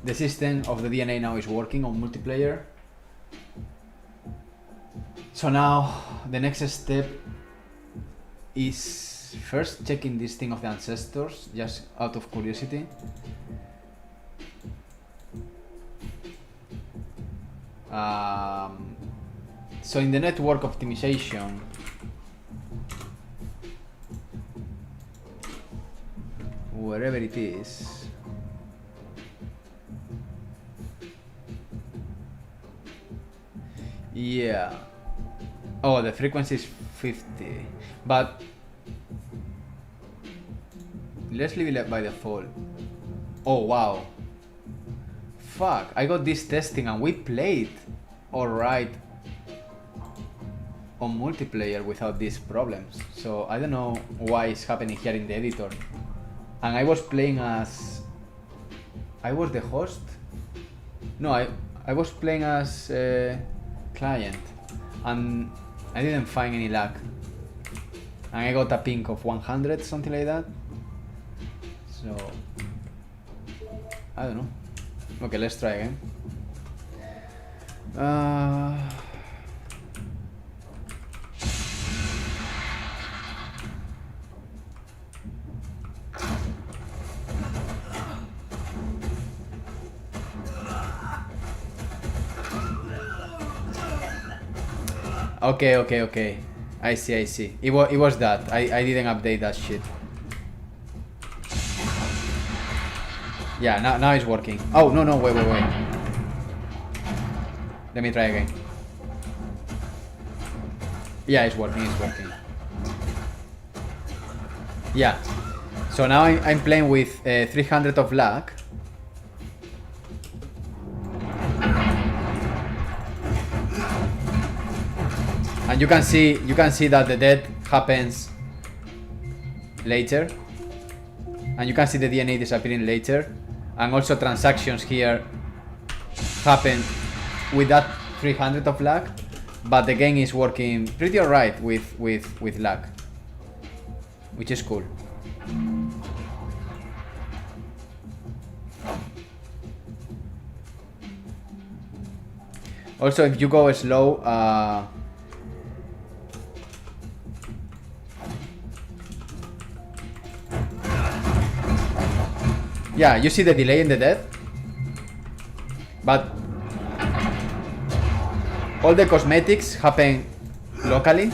the system of the DNA now is working on multiplayer. So now the next step is first checking this thing of the ancestors, just out of curiosity. So in the network optimization, wherever it is. Yeah. Oh, the frequency is 50. But let's leave it by default. Oh, wow. Fuck, I got this testing and we played alright on multiplayer without these problems. So I don't know why it's happening here in the editor. And I was playing as... I was the host? No, I was playing as client. And I didn't find any lag. And I got a ping of 100, something like that. So... I don't know. Okay, let's try again. Okay. I see. It was that. I didn't update that shit. Yeah, now it's working. Oh, no, wait. Let me try again. Yeah, it's working. Yeah. So now I'm playing with 300 of lag. And you can see that the death happens later. And you can see the DNA disappearing later. And also transactions here happen with that 300 of lag, but the game is working pretty alright with lag, which is cool. Also, if you go slow, yeah, you see the delay in the death, but all the cosmetics happen locally,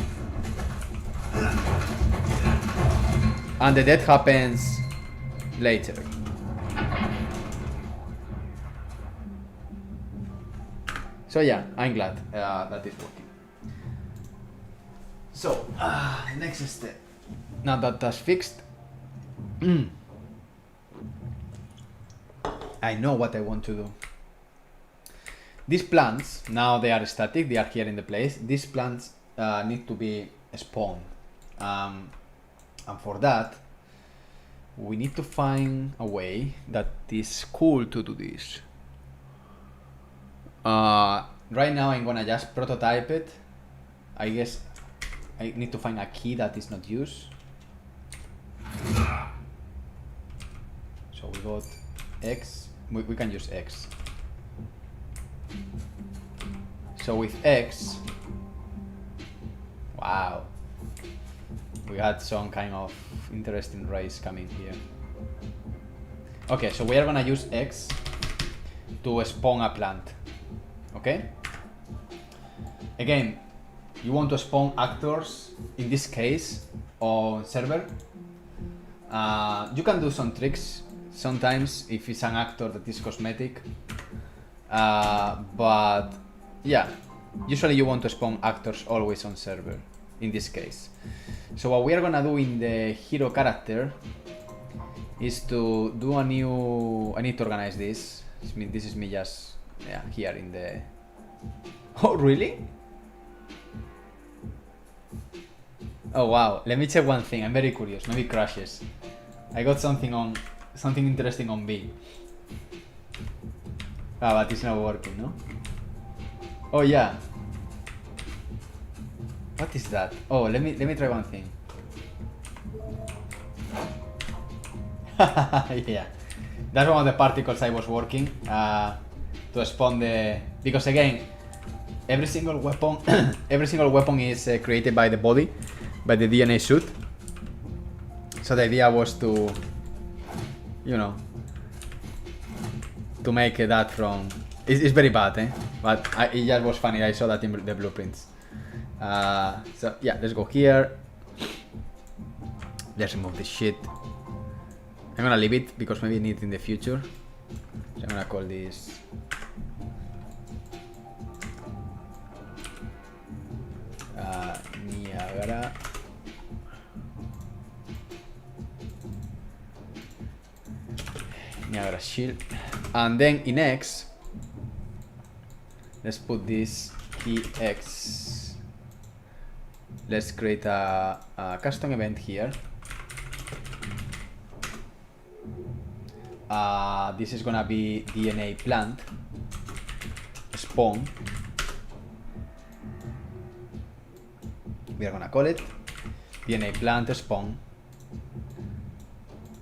and the death happens later. So yeah, I'm glad that it's working. So, next step. Now that that's fixed, I know what I want to do. These plants, now they are static, they are here in the place. These plants need to be spawned. And for that, we need to find a way that is cool to do this. Right now I'm gonna just prototype it. I guess I need to find a key that is not used. So we got X, we can use X. So with X, wow, we had some kind of interesting race coming here. Okay, so we are gonna use X to spawn a plant. Okay? Again, you want to spawn actors, in this case, on server. You can do some tricks sometimes if it's an actor that is cosmetic. But yeah, usually you want to spawn actors always on server, in this case. So what we are gonna do in the hero character is to do a new... I need to organize this. This is me just... yeah, here in the... Oh, really? Oh, wow. Let me check one thing. I'm very curious. Maybe it crashes. I got something interesting on B. Ah, but it's not working, no? Oh, yeah. What is that? Oh, let me try one thing. Yeah. That's one of the particles I was working to spawn the... Because again, every single weapon is created by the body, by the DNA suit. So the idea was to, you know, to make that from... It's very bad, eh? But it just was funny. I saw that in the blueprints. So yeah, let's go here. Let's remove this shit. I'm gonna leave it because maybe I need it in the future. So I'm gonna call this Niagara. Niagara shield. And then in X, let's put this EX. Let's create a custom event here. This is gonna be DNA plant spawn. We are gonna call it DNA plant spawn,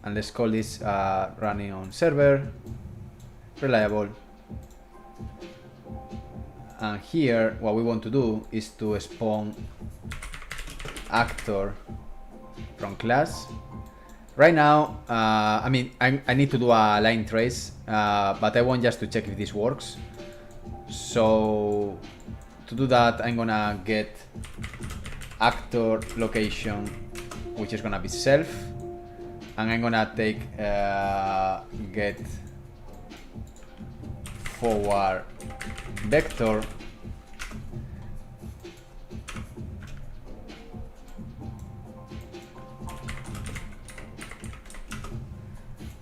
and let's call this running on server reliable. And here what we want to do is to spawn actor from class. Right now, I mean, I need to do a line trace, but I want just to check if this works. So to do that, I'm gonna get actor location, which is gonna be self, and I'm gonna take get forward vector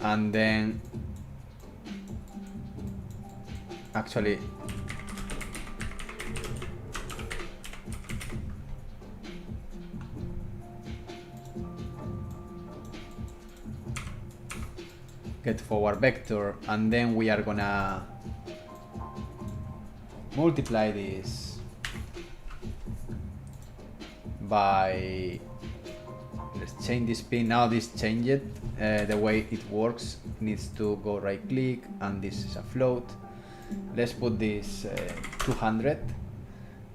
and then actually get forward vector, and then we are gonna multiply this by, let's change this pin. Now this changed it. The way it works needs to go right click, and this is a float. Let's put this 200,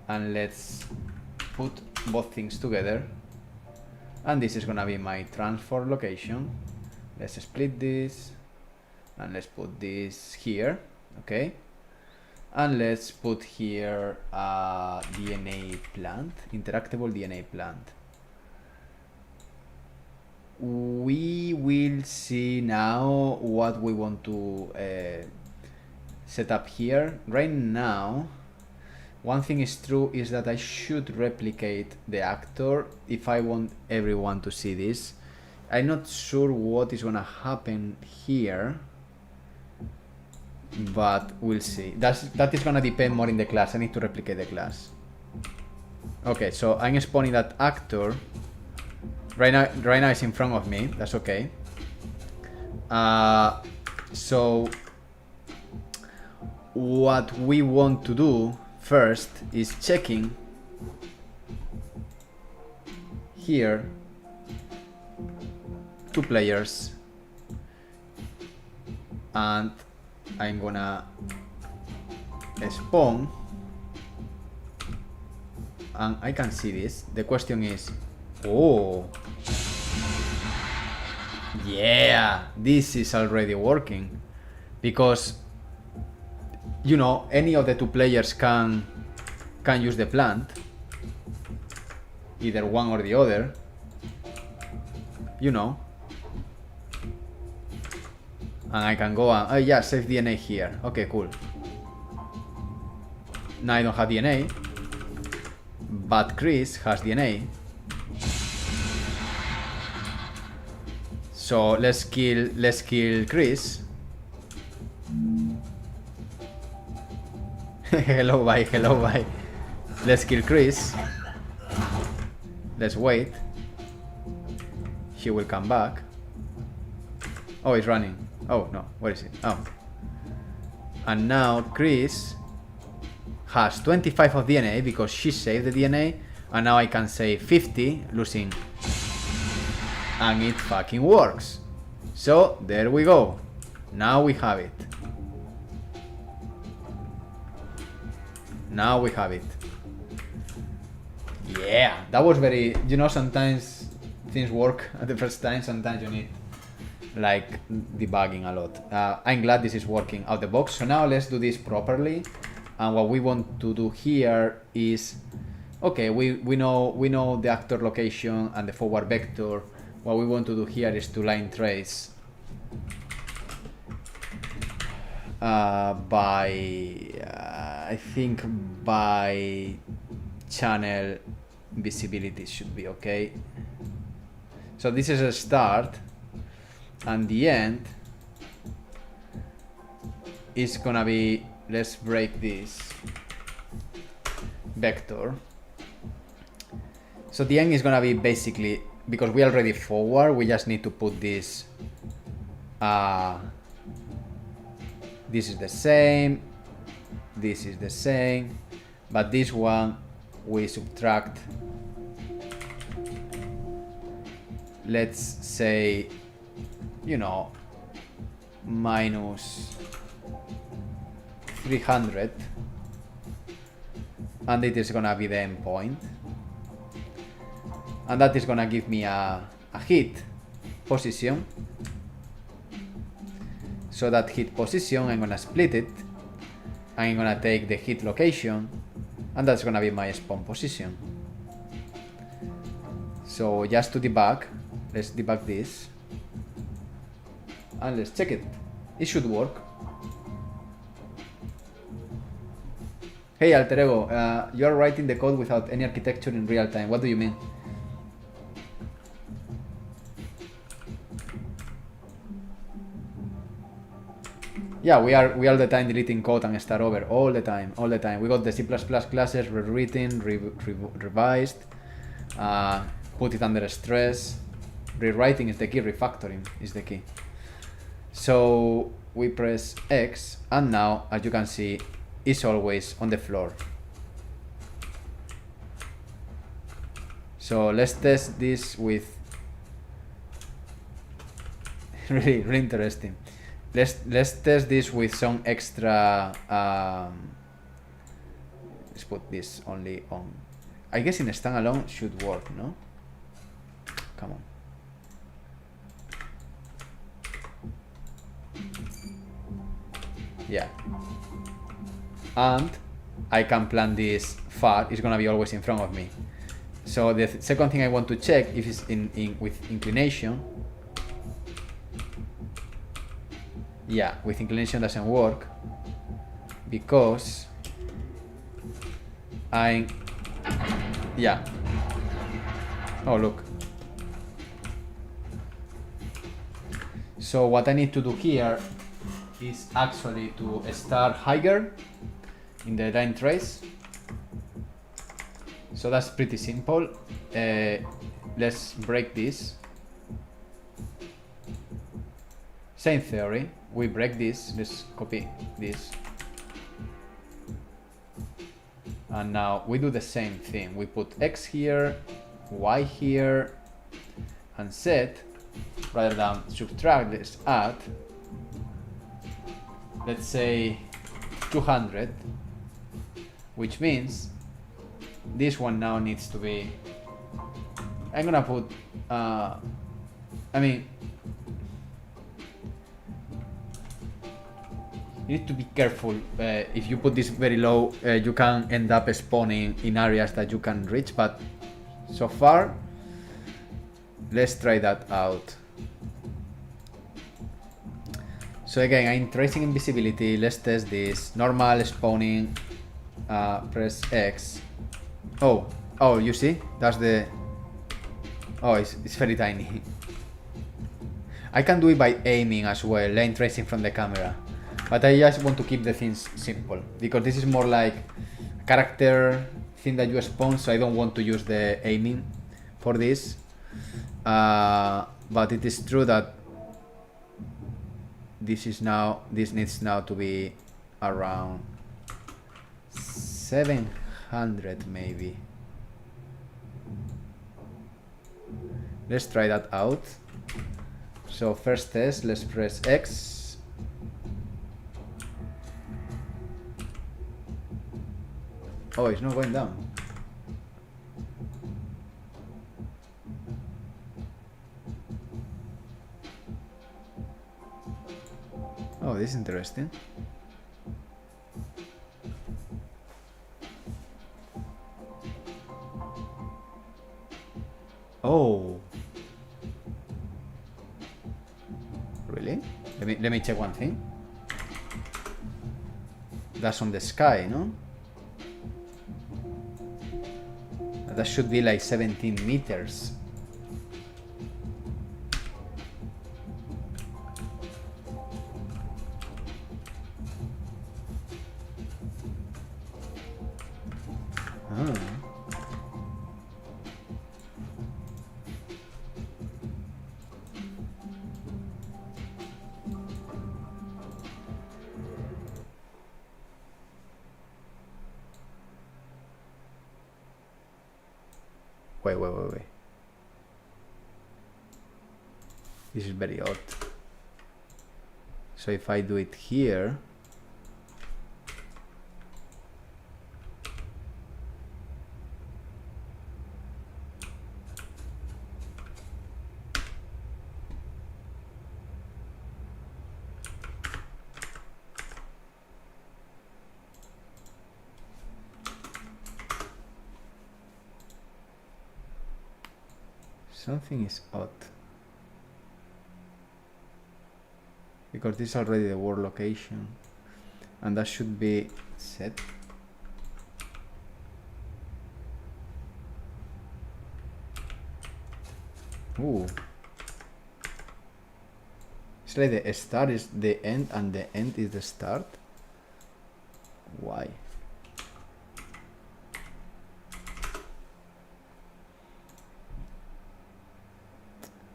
and let's put both things together, and this is gonna be my transfer location. Let's split this, and let's put this here, okay, and let's put here a DNA plant, interactable DNA plant. We will see now what we want to set up here. Right now, one thing is true is that I should replicate the actor if I want everyone to see this. I'm not sure what is gonna happen here, but we'll see. That is gonna depend more in the class. I need to replicate the class. Okay, so I'm spawning that actor. Right now it's in front of me. That's okay. So what we want to do first is checking here 2 players, and I'm gonna spawn, and I can see this. The question is, oh yeah, this is already working, because you know any of the 2 players can use the plant, either one or the other, you know, and I can go and, oh yeah, save DNA here. Okay, cool. Now I don't have DNA, but Chris has DNA. So let's kill Chris. Hello, bye. Hello, bye. Let's kill Chris. Let's wait. He will come back. Oh, he's running. Oh, no. Where is he? Oh. And now Chris has 25 of DNA because she saved the DNA. And now I can save 50, losing. And it fucking works. So, there we go. Now we have it. Now we have it. Yeah, that was very, you know, sometimes things work at the first time, sometimes you need like debugging a lot. I'm glad this is working out the box. So now let's do this properly. And what we want to do here is, okay, we know the actor location and the forward vector. What we want to do here is to line trace by I think by channel visibility should be okay. So this is a start, and the end is gonna be, let's break this vector. So the end is gonna be basically, because we already forward, we just need to put this this is the same, this is the same, but this one we subtract, let's say, you know, minus 300, and it is gonna be the endpoint, and that is gonna give me a hit position. So that hit position, I'm gonna split it, I'm gonna take the hit location, and that's gonna be my spawn position. So just to debug, let's debug this, and let's check it. It should work. Hey Alter Ego, you are writing the code without any architecture in real time. What do you mean? Yeah, we are all the time deleting code and start over all the time. We got the C++ classes rewritten, revised, put it under stress. Rewriting is the key, refactoring is the key. So we press X, and now, as you can see, it's always on the floor. So let's test this with really interesting. Let's test this with some extra. Let's put this only on. I guess in a standalone should work, no? Come on. Yeah. And I can plan this far. It's gonna be always in front of me. So the second thing I want to check if it's with inclination. Yeah, with inclination doesn't work because yeah. Oh, look. So what I need to do here is actually to start higher in the line trace. So that's pretty simple. Let's break this. Same theory. We break this. Let's copy this. And now we do the same thing. We put X here, Y here, and set, rather than subtract, let's add, let's say 200, which means this one now needs to be, I'm gonna put, I mean, you need to be careful. If you put this very low, you can end up spawning in areas that you can reach, but so far, let's try that out. So again, I'm tracing invisibility. Let's test this. Normal spawning, press X. Oh, you see? That's the, oh, it's very tiny. I can do it by aiming as well, line tracing from the camera. But I just want to keep the things simple, because this is more like a character thing that you spawn, so I don't want to use the aiming for this. But it is true that this needs now to be around 700 maybe. Let's try that out. So first test, let's press X. Oh, it's not going down. Oh, this is interesting. Oh. Really? let me check one thing. That's on the sky, no? That should be like 17 meters. Oh. Wait. This is very odd. So if I do it here, something is odd. Because this is already the world location. And that should be set. Ooh. It's like the start is the end and the end is the start. Why?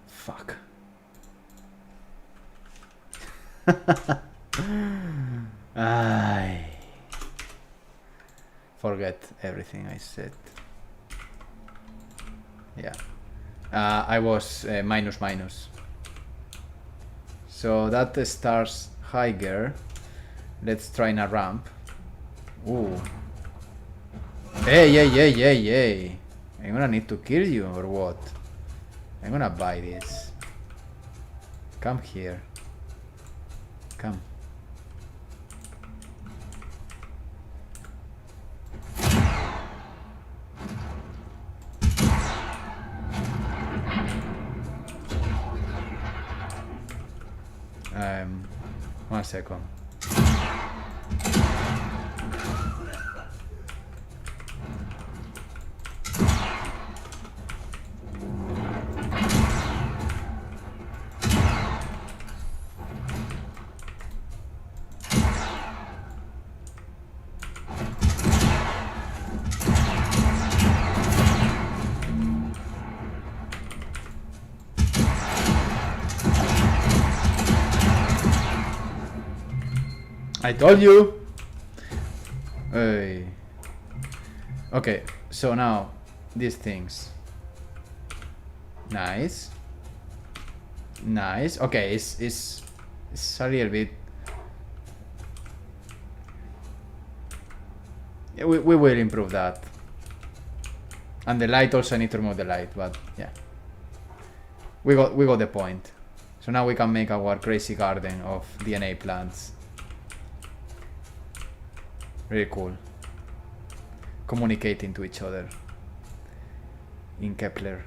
Fuck. I forget everything I said. Yeah. I was minus. So that starts higher. Let's try in a ramp. Ooh. Hey. I'm gonna need to kill you or what? I'm gonna buy this. Come here. Come. One second. I told you. Hey. Okay, so now these things. Nice. Okay, it's a little bit. Yeah, we will improve that. And the light also, I need to remove the light, but yeah. We got the point. So now we can make our crazy garden of DNA plants. Really cool. Communicating to each other in Kepler,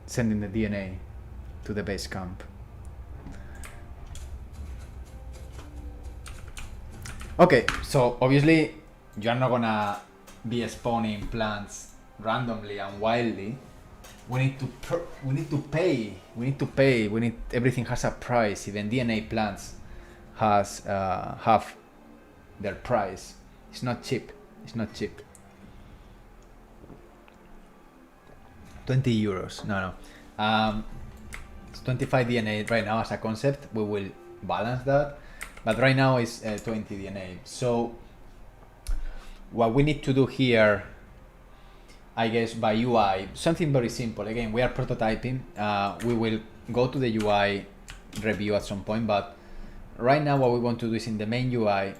sending the DNA to the base camp. Okay, so obviously you're not gonna be spawning plants randomly and wildly. We need to pay. Everything has a price. Even DNA plants have their price. It's not cheap. 20 euros. No. It's 25 DNA right now as a concept. We will balance that. But right now it's 20 DNA. So what we need to do here, I guess by UI, something very simple. Again, we are prototyping. We will go to the UI review at some point. But right now what we want to do is in the main UI,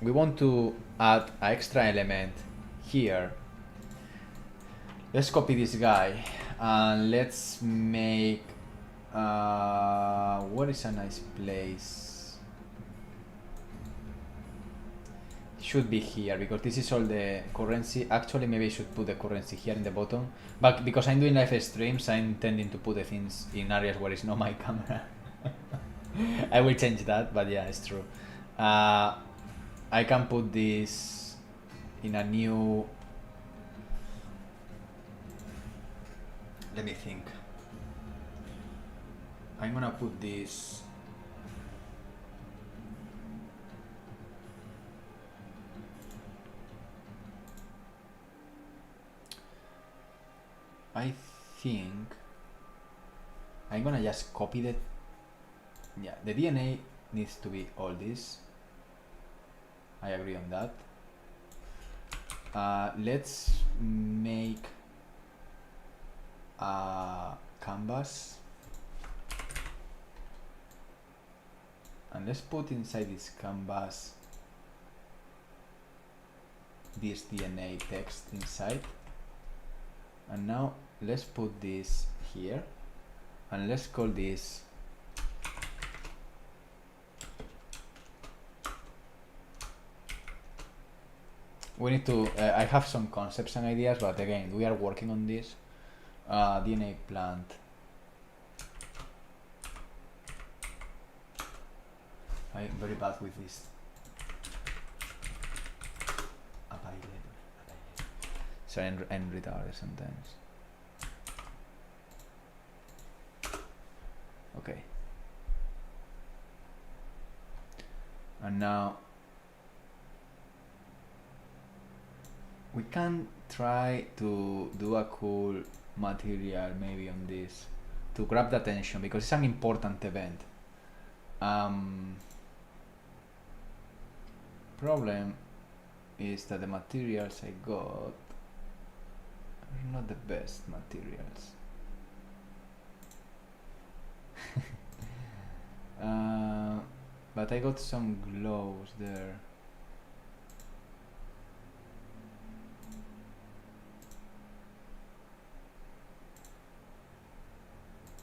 we want to add an extra element here. Let's copy this guy and let's make what is a nice place? Should be here because this is all the currency. Actually, maybe I should put the currency here in the bottom, but because I'm doing live streams, I'm intending to put the things in areas where it's not my camera. I will change that, but yeah, it's true. I can put this in a new. Let me think. I'm gonna put this. I think I'm gonna just copy the. Yeah, the DNA needs to be all this. I agree on that. Let's make a canvas. And let's put inside this canvas this DNA text inside. And now let's put this here. And let's call this we need to I have some concepts and ideas, but again we are working on this. DNA plant. I'm very bad with this. So I'm retarded sometimes. Okay. And now we can try to do a cool material maybe on this to grab the attention because it's an important event. Problem is that the materials I got are not the best materials. But I got some glows there.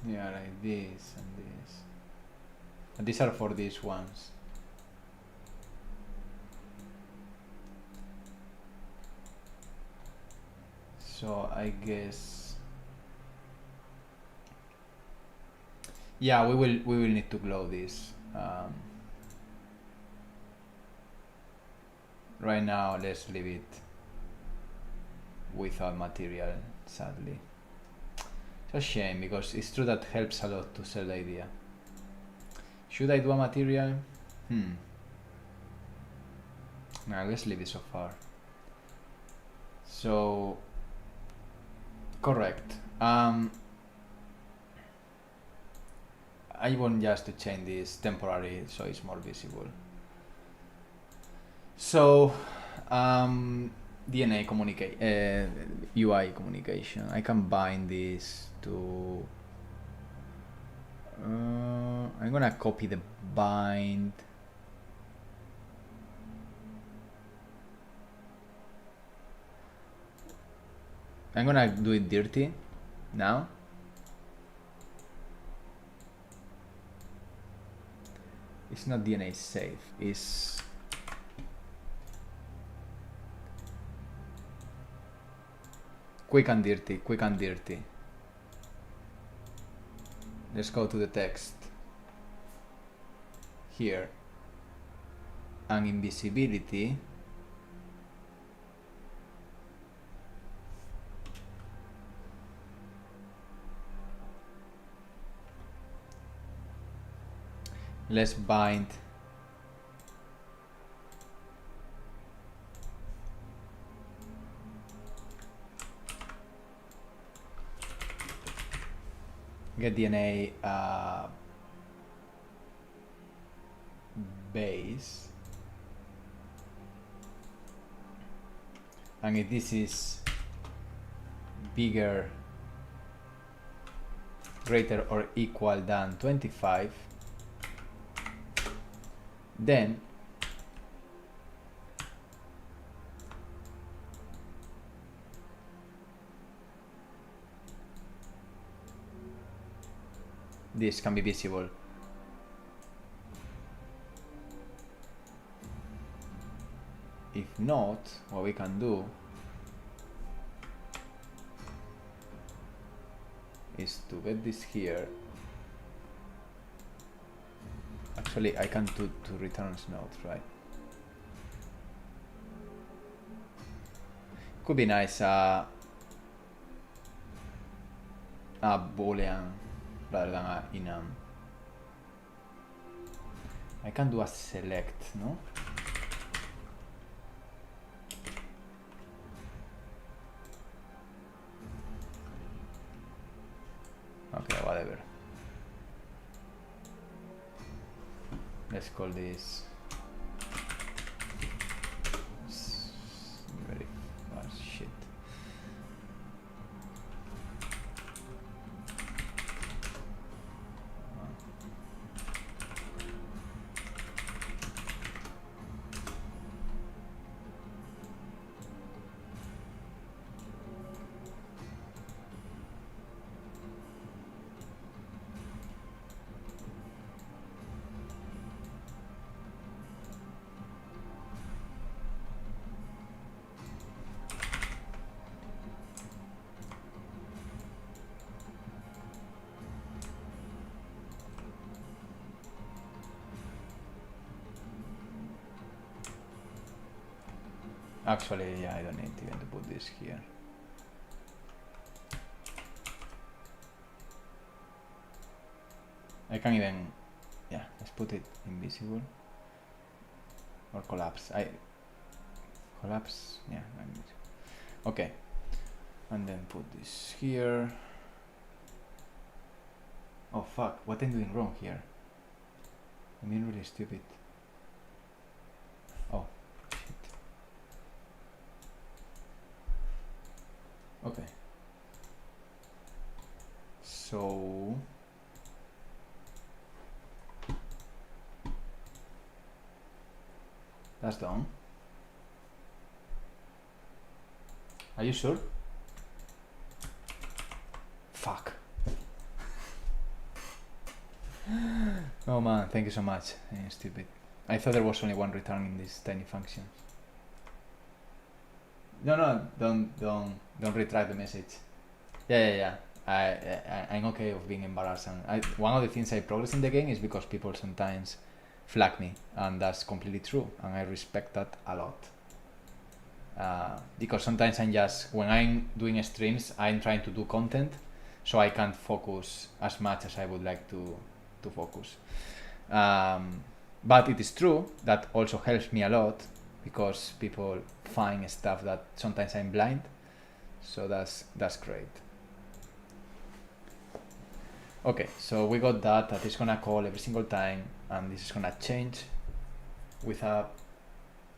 Yeah, like this and this. And these are for these ones. So I guess, yeah, we will need to glow this. Right now, let's leave it without material, sadly. It's a shame because it's true that helps a lot to sell the idea. Should I do a material? Nah, let's leave it so far. So, correct. I want just to change this temporary so it's more visible. So, DNA UI communication. I can bind this to. I'm gonna copy the bind. I'm gonna do it dirty now. It's not DNA safe. It's quick and dirty. Quick and dirty. Let's go to the text here and invisibility. Let's bind get DNA base, and if this is bigger, greater or equal than 25, then this can be visible. If not, what we can do is to get this here Actually, I can do to returns nodes, right? Could be nice a boolean rather than a enum. I can do a select, no? Okay, whatever. Let's call this very shit. Actually, yeah, I don't need even to put this here. I can even, yeah, let's put it invisible or collapse. Collapse, yeah, okay, and then put this here. Oh fuck, what am I doing wrong here? I mean, really stupid. Oh, shit. Okay. So that's done. Are you sure? Fuck. Oh man, thank you so much. Stupid. I thought there was only one return in this tiny function. No, don't retry the message. Yeah. I'm okay of being embarrassed. And one of the things I progress in the game is because people sometimes flag me, and that's completely true, and I respect that a lot. Because sometimes when I'm doing streams, I'm trying to do content, so I can't focus as much as I would like to focus. But it is true that also helps me a lot, because people find stuff that sometimes I'm blind, so that's great. Okay, so we got that is gonna call every single time, and this is gonna change with a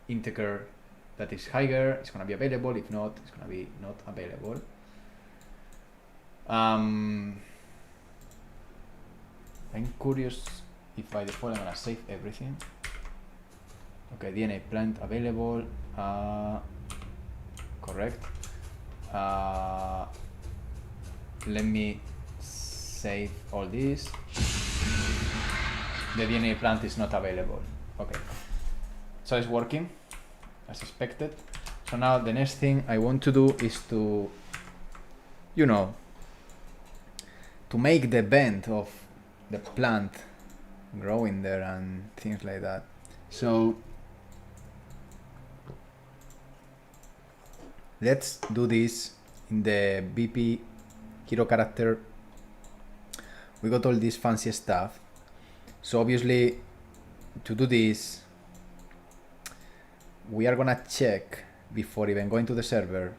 integer that is higher. It's gonna be available. If not, it's gonna be not available. I'm curious if by default I'm gonna save everything. Okay, DNA plant available. Correct. Let me save all this. The DNA plant is not available. Okay, so it's working as expected. So now the next thing I want to do is to make the bend of the plant growing there and things like that. So let's do this in the BP hero character. We got all this fancy stuff. So obviously, to do this, we are gonna check before even going to the server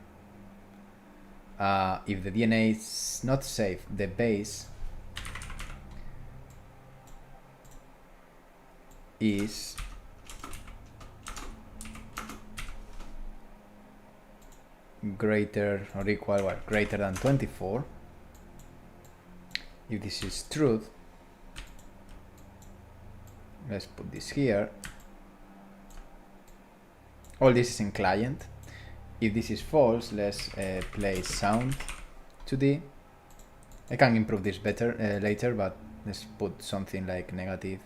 if the DNA is not safe, the base is greater or equal or greater than 24. If this is true, let's put this here. All this is in client. If this is false, let's play sound 2D. I can improve this better later, but let's put something like negative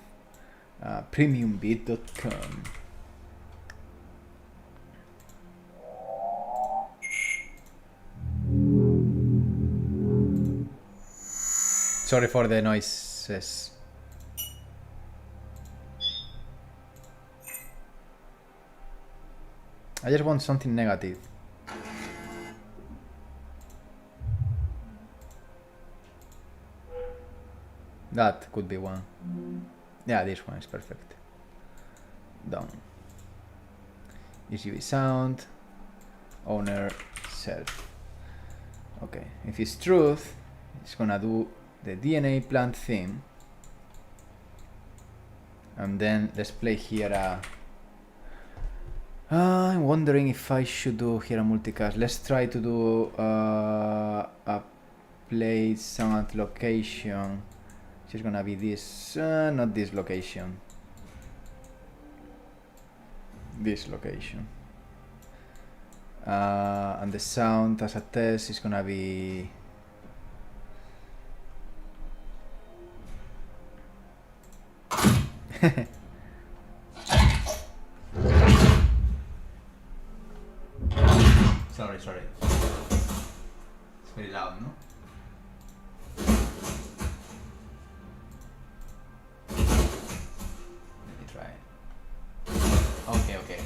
premiumbit.com. Sorry for the noises. I just want something negative. That could be one. Yeah, this one is perfect. Done. ECB sound, owner, self. Okay, if it's truth, it's gonna do the DNA plant theme. And then let's play here a... I'm wondering if I should do here a multicast. Let's try to do a place sound location. It's gonna be this, not this location. This location. And the sound as a test is gonna be... Sorry. It's very loud, no? Let me try it. Okay.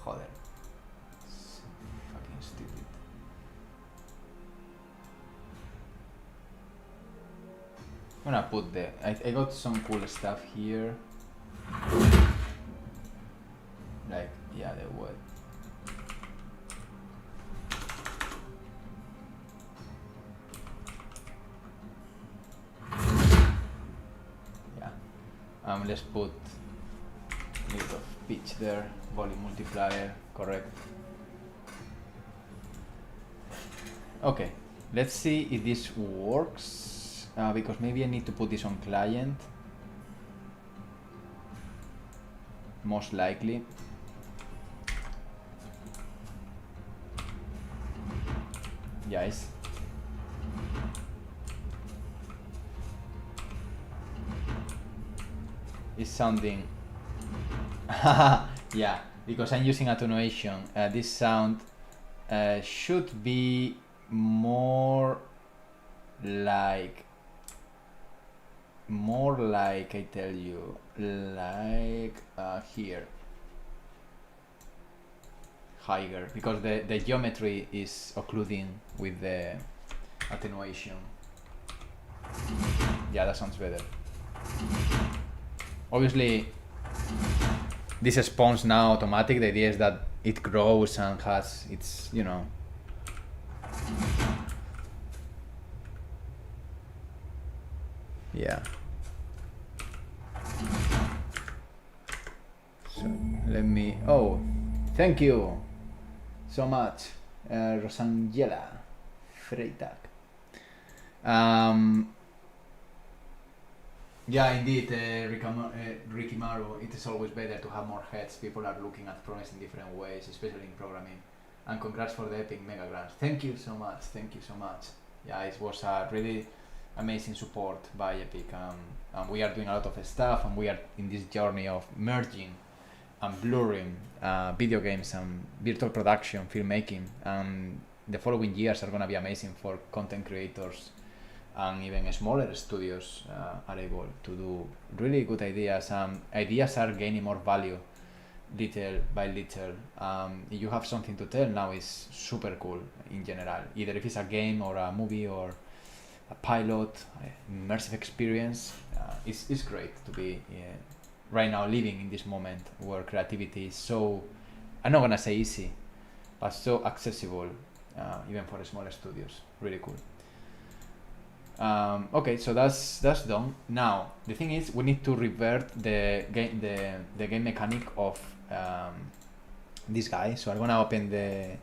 Joder. It's fucking stupid. I'm gonna put the... I got some cool stuff here. Like, yeah, the wood. Yeah. Let's put a bit of pitch there, volume multiplier, correct. Okay, let's see if this works, because maybe I need to put this on client. Most likely. Yes. It's sounding... yeah, because I'm using attenuation. This sound should be more like, I tell you, like here. Higher, because the geometry is occluding with the attenuation. Yeah, that sounds better. Obviously, this spawns now automatic. The idea is that it grows and has its, you know. Yeah. So let me... Oh, thank you so much, Rosangela Freitag. Yeah, indeed, Ricky Maru, it is always better to have more heads. People are looking at problems in different ways, especially in programming. And congrats for the epic mega grants. Thank you so much. Yeah, it was a really amazing support by Epic. And we are doing a lot of stuff, and we are in this journey of merging and blurring video games and virtual production, filmmaking. And the following years are going to be amazing for content creators, and even smaller studios are able to do really good ideas. Ideas are gaining more value little by little. If you have something to tell now, is super cool in general, either if it's a game or a movie or a pilot, immersive experience. It's great to be right now living in this moment where creativity is so, I'm not gonna say easy, but so accessible, even for smaller studios. Really cool. Okay, so that's done. Now the thing is, we need to revert the game mechanic of this guy. So I'm gonna open this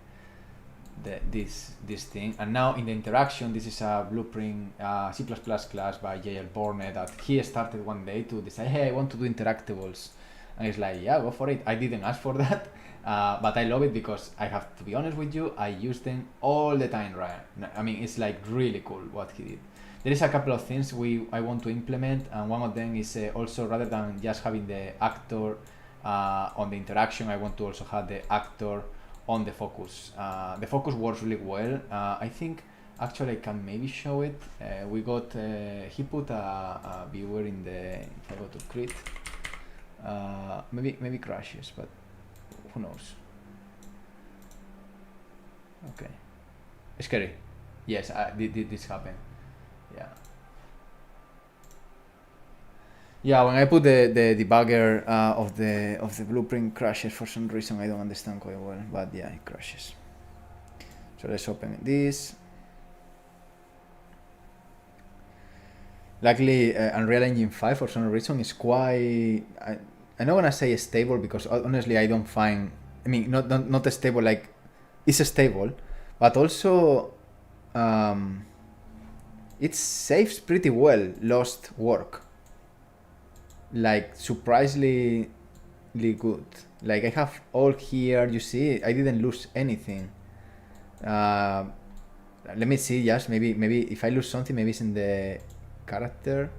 thing, and now in the interaction, this is a blueprint C++ class by J.L. Borne that he started one day to decide, hey, I want to do interactables, and it's like, yeah, go for it. I didn't ask for that, but I love it because I have to be honest with you, I use them all the time, right? I mean, it's like really cool what he did. There is a couple of things I want to implement, and one of them is also, rather than just having the actor on the interaction, I want to also have the actor on the focus. The focus works really well. I think actually I can maybe show it. We got he put a viewer in the, if I go to CRETE, Maybe crashes, but who knows? Okay. Scary. Yes, did this happen? Yeah. Yeah, when I put the debugger of the blueprint crashes for some reason. I don't understand quite well, but yeah, it crashes. So let's open this. Luckily, Unreal Engine 5 for some reason is quite. I'm not gonna say stable because honestly I don't find. I mean, not stable like it's stable, but also it saves pretty well lost work. Like surprisingly good. Like I have all here. You see, I didn't lose anything. Let me see. Just maybe if I lose something, maybe it's in the character.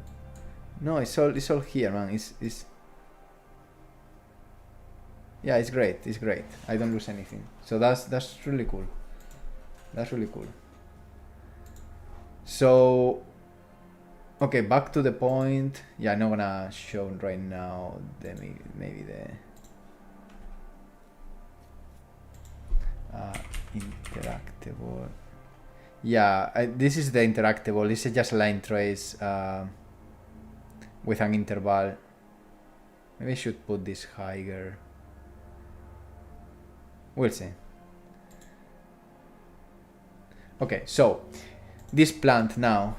No, it's all here, man. It's yeah, it's great. It's great. I don't lose anything. So that's really cool. That's really cool. So okay, back to the point. Yeah, I'm not gonna show right now. Maybe the interactable. Yeah, this is the interactable. This is just a line trace with an interval. Maybe I should put this higher. We'll see. Okay, so this plant now.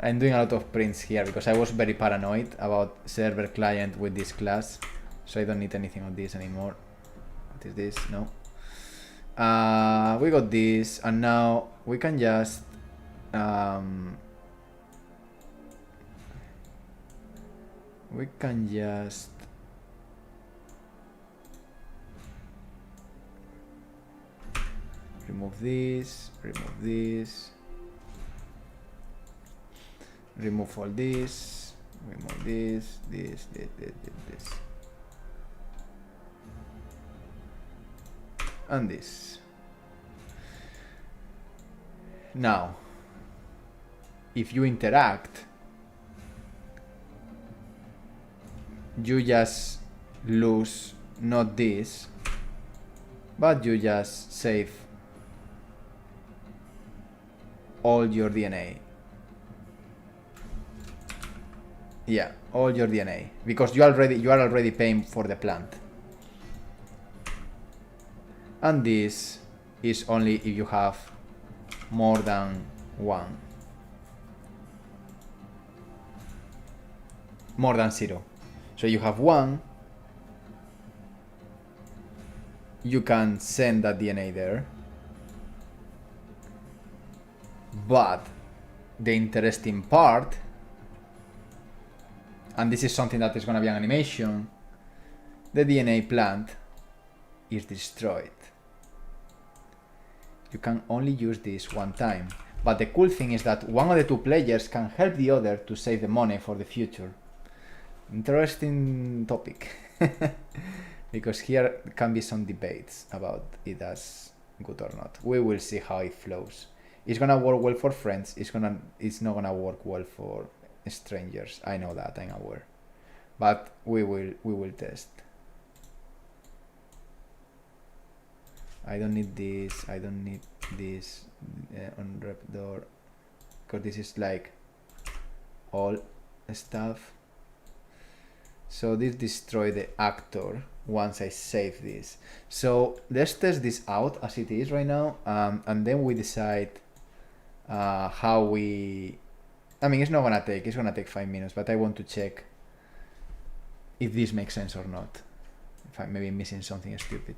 I'm doing a lot of prints here because I was very paranoid about server client with this class, so I don't need anything of this anymore. What is this? No. We got this, and now we can just remove this, remove all this, remove this, and this. Now, if you interact, you just lose not this, but you just save all your DNA. Yeah, all your DNA, because you are already paying for the plant. And this is only if you have more than one. More than 0. So you have 1, you can send that DNA there. But the interesting part, and this is something that is going to be an animation, the DNA plant is destroyed. You can only use this one time. But the cool thing is that one of the 2 players can help the other to save the money for the future. Interesting topic. Because here can be some debates about it as good or not. We will see how it flows. It's gonna work well for friends. It's not gonna work well for strangers. I know that, I'm aware. But we will test. I don't need this. I don't need this on rep door, because this is like all stuff. So this destroy the actor once I save this. So let's test this out as it is right now, and then we decide how we. I mean, it's gonna take 5 minutes, but I want to check if this makes sense or not. If I'm maybe missing something stupid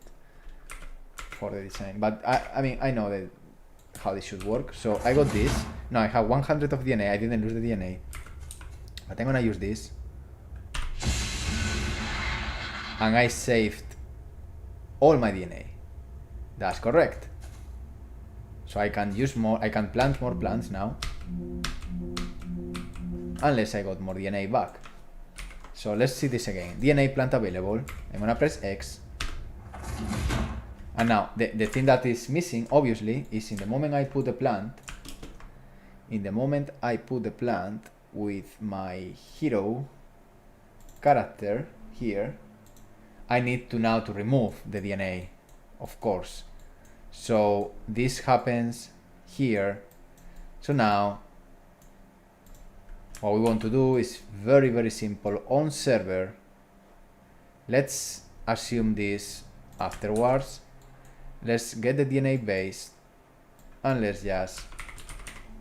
for the design, but I mean, I know that how this should work. So I got this. Now I have 100 of DNA. I didn't lose the DNA, but I'm gonna use this, and I saved all my DNA. That's correct. So I can use more. I can plant more plants now, unless I got more DNA back. So let's see this again. DNA plant available. I'm gonna press X. And now, the thing that is missing, obviously, is in the moment I put the plant, with my hero character here, I need to now to remove the DNA, of course. So this happens here. So now what we want to do is very simple. On server, let's assume this afterwards. Let's get the DNA base and let's just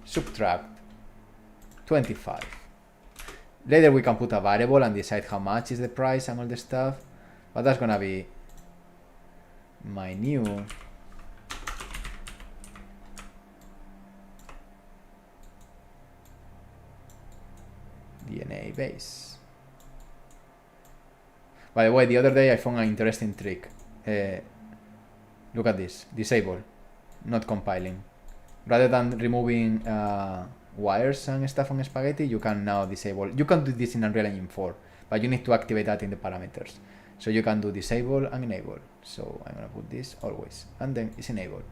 subtract 25. Later we can put a variable and decide how much is the price and all the stuff, but that's gonna be my new DNA base. By the way, the other day I found an interesting trick. Look at this, disable, not compiling. Rather than removing wires and stuff on Spaghetti, you can now disable. You can do this in Unreal Engine 4, but you need to activate that in the parameters. So you can do disable and enable. So I'm gonna put this always, and then it's enabled.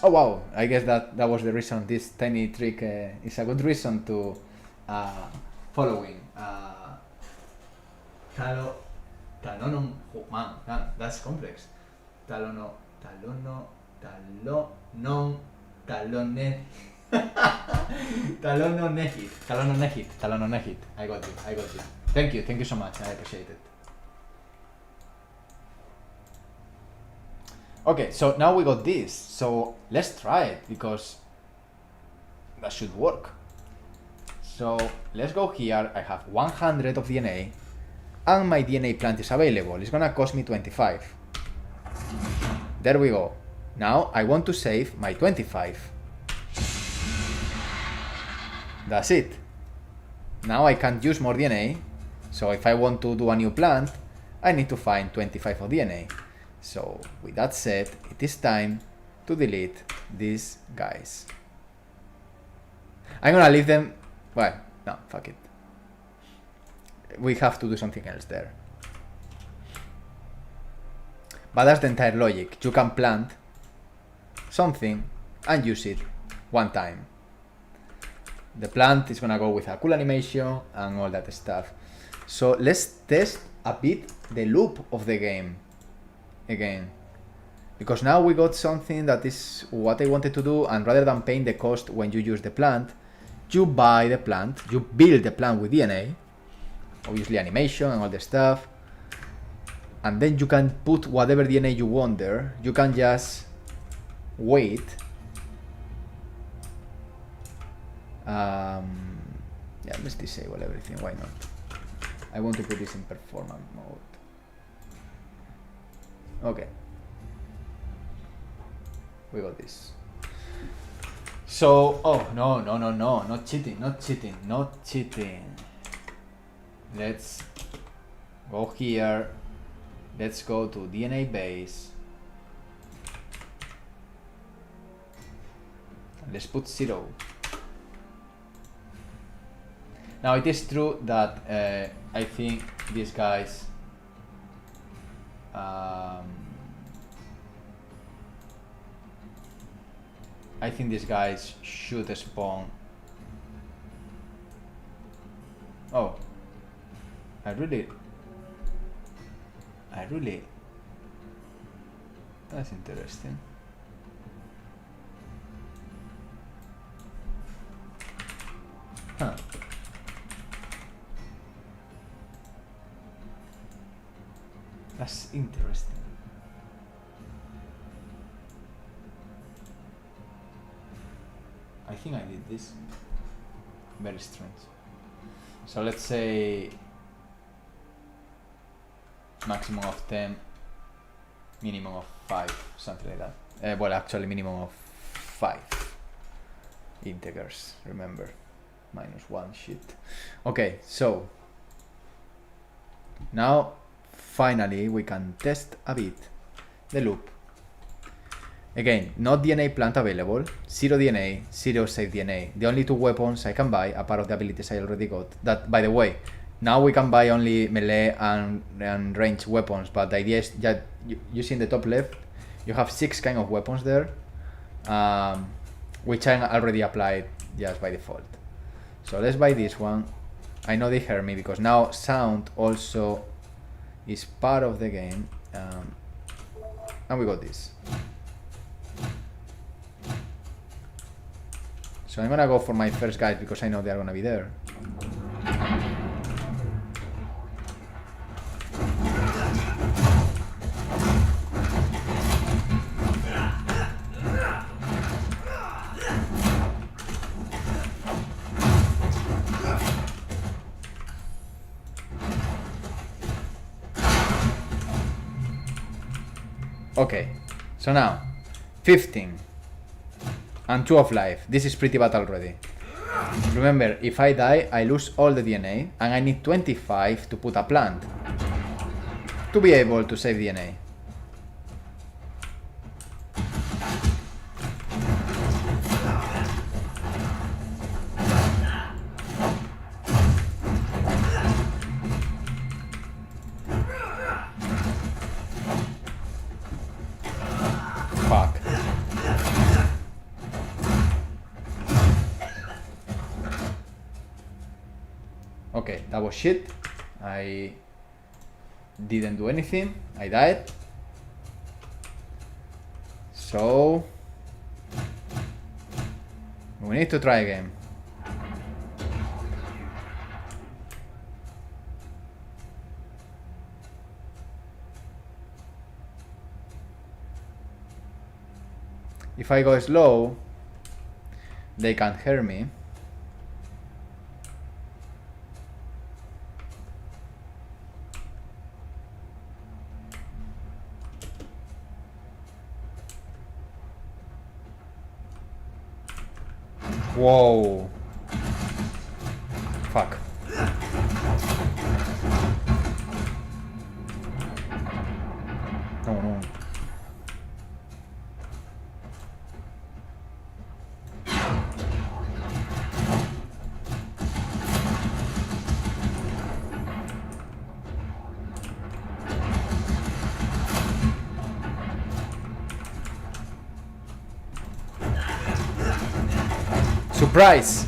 Oh wow, I guess that was the reason. This tiny trick is a good reason to following. Talonon, oh man, that's complex. Talononejit. I got you. Thank you so much. I appreciate it. Okay, so now we got this. So let's try it because that should work. So let's go here. I have 100 of DNA and my DNA plant is available. It's gonna cost me 25. There we go. Now I want to save my 25. That's it. Now I can't use more DNA. So if I want to do a new plant, I need to find 25 of DNA. So with that said, it is time to delete these guys. I'm gonna leave them. Well, no, fuck it. We have to do something else there. But that's the entire logic. You can plant something and use it one time. The plant is gonna go with a cool animation and all that stuff. So let's test a bit the loop of the game again. Because now we got something that is what I wanted to do, and rather than paying the cost when you use the plant, you buy the plant, you build the plant with DNA, obviously animation and all the stuff, and then you can put whatever DNA you want there. You can just wait. Yeah, let's disable everything, why not? I want to put this in performance mode. Okay. We got this. So, oh, no, not cheating. Let's go here. Let's go to DNA base. Let's put 0. Now it is true that I think these guys should spawn. Oh, I really. That's interesting. Huh. That's interesting. I think I did this. Very strange. So let's say maximum of 10, minimum of 5, something like that. Well, actually minimum of 5 integers, remember. -1 shit. Okay, so now finally we can test a bit the loop. Again, not DNA plant available, 0 DNA, 0 save DNA. The only 2 weapons I can buy, a part of the abilities I already got. That, by the way, now we can buy only melee and range weapons, but the idea is that you see in the top left, you have 6 kind of weapons there. which I already applied just by default. So let's buy this one. I know they heard me because now sound also is part of the game. And we got this. So I'm gonna go for my first guide because I know they're gonna be there. Okay, so now 15 and 2 of life. This is pretty bad already. Remember, if I die, I lose all the DNA, and I need 25 to put a plant to be able to save DNA. Fuck. Okay, that was shit. I didn't do anything. I died. So we need to try again. If I go slow, they can't hear me. Whoa. Fuck. No. Surprise!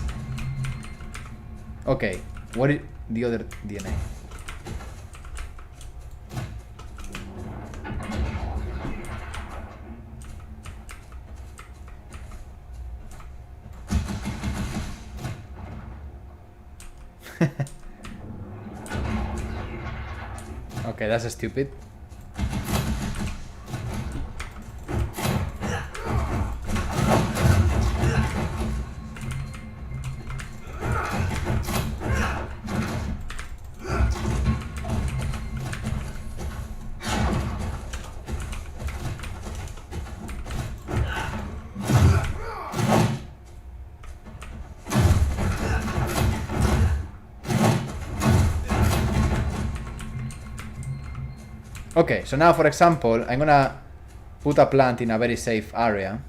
Okay, what is the other DNA? Okay, that's stupid. Okay, so now for example, I'm gonna put a plant in a very safe area.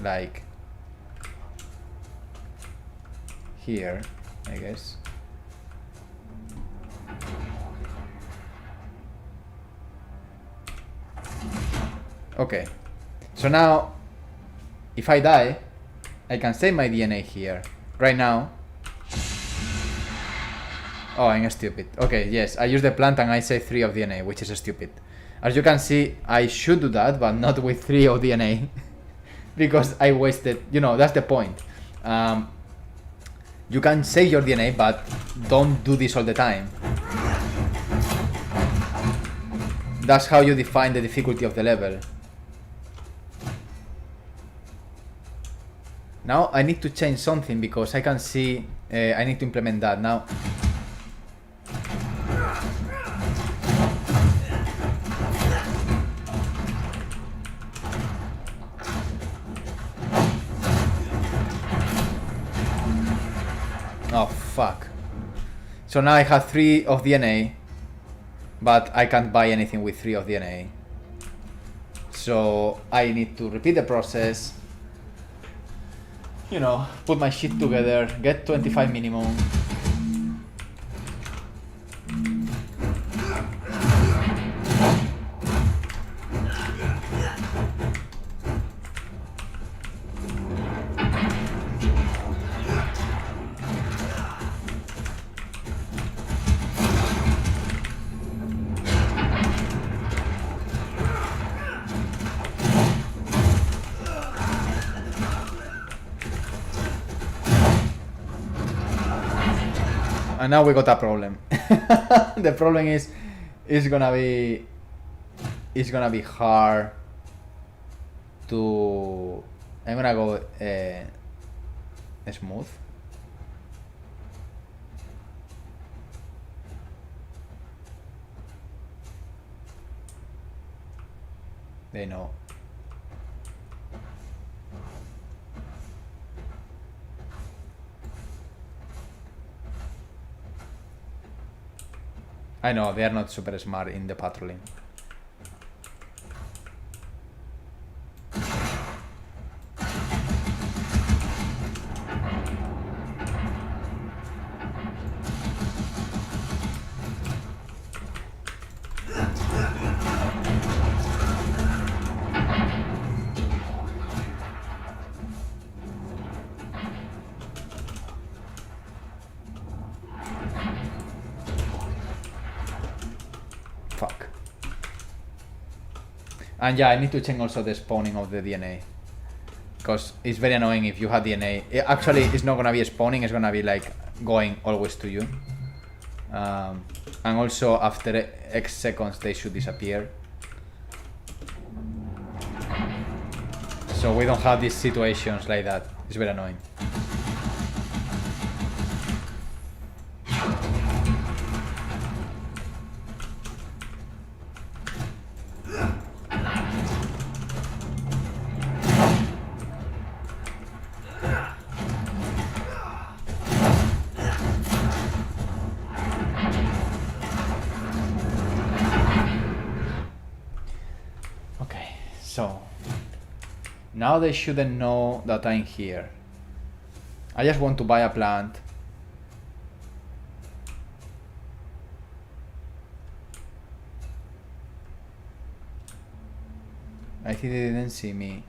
Like here, I guess. Okay, so now if I die, I can save my DNA here. Right now. Oh, I'm stupid. Okay, yes, I use the plant and I save 3 of DNA, which is stupid. As you can see, I should do that, but not with 3 of DNA. Because I wasted, you know, that's the point. You can save your DNA, but don't do this all the time. That's how you define the difficulty of the level. Now I need to change something because I can see I need to implement that now. Oh fuck. So now I have 3 of DNA, but I can't buy anything with 3 of DNA. So I need to repeat the process. You know, put my shit together, get 25 minimum. And now we got a problem. The problem is, it's gonna be hard to. I'm gonna go smooth. They know. I know, they are not super smart in the patrolling. Fuck. And yeah, I need to change also the spawning of the DNA. Because it's very annoying if you have DNA. Actually, it's not gonna be spawning, it's gonna be like going always to you. And also after X seconds they should disappear. So we don't have these situations like that. It's very annoying. So now they shouldn't know that I'm here. I just want to buy a plant. I think they didn't see me.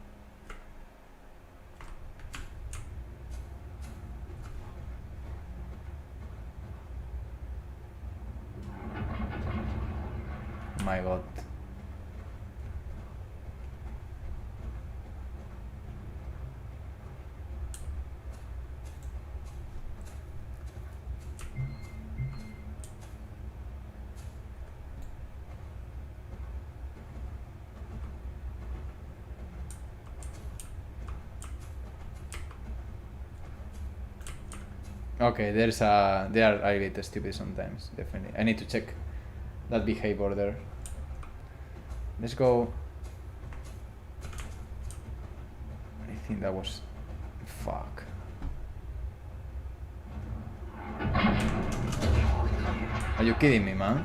My God. Okay, they are a bit stupid sometimes, definitely. I need to check that behavior there. Let's go. I think that was... Fuck. Are you kidding me, man?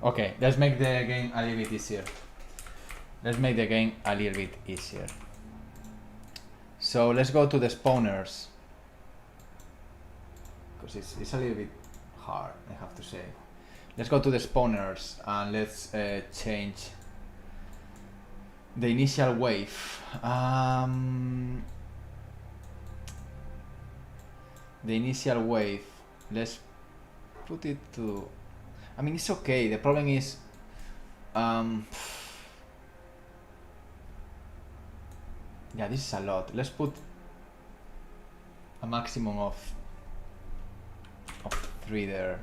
Okay, let's make the game a little bit easier. So let's go to the spawners. Because it's a little bit hard, I have to say. Let's go to the spawners and let's change the initial wave. The initial wave, let's put it to... I mean, it's okay. The problem is, yeah, this is a lot. Let's put a maximum of 3 there.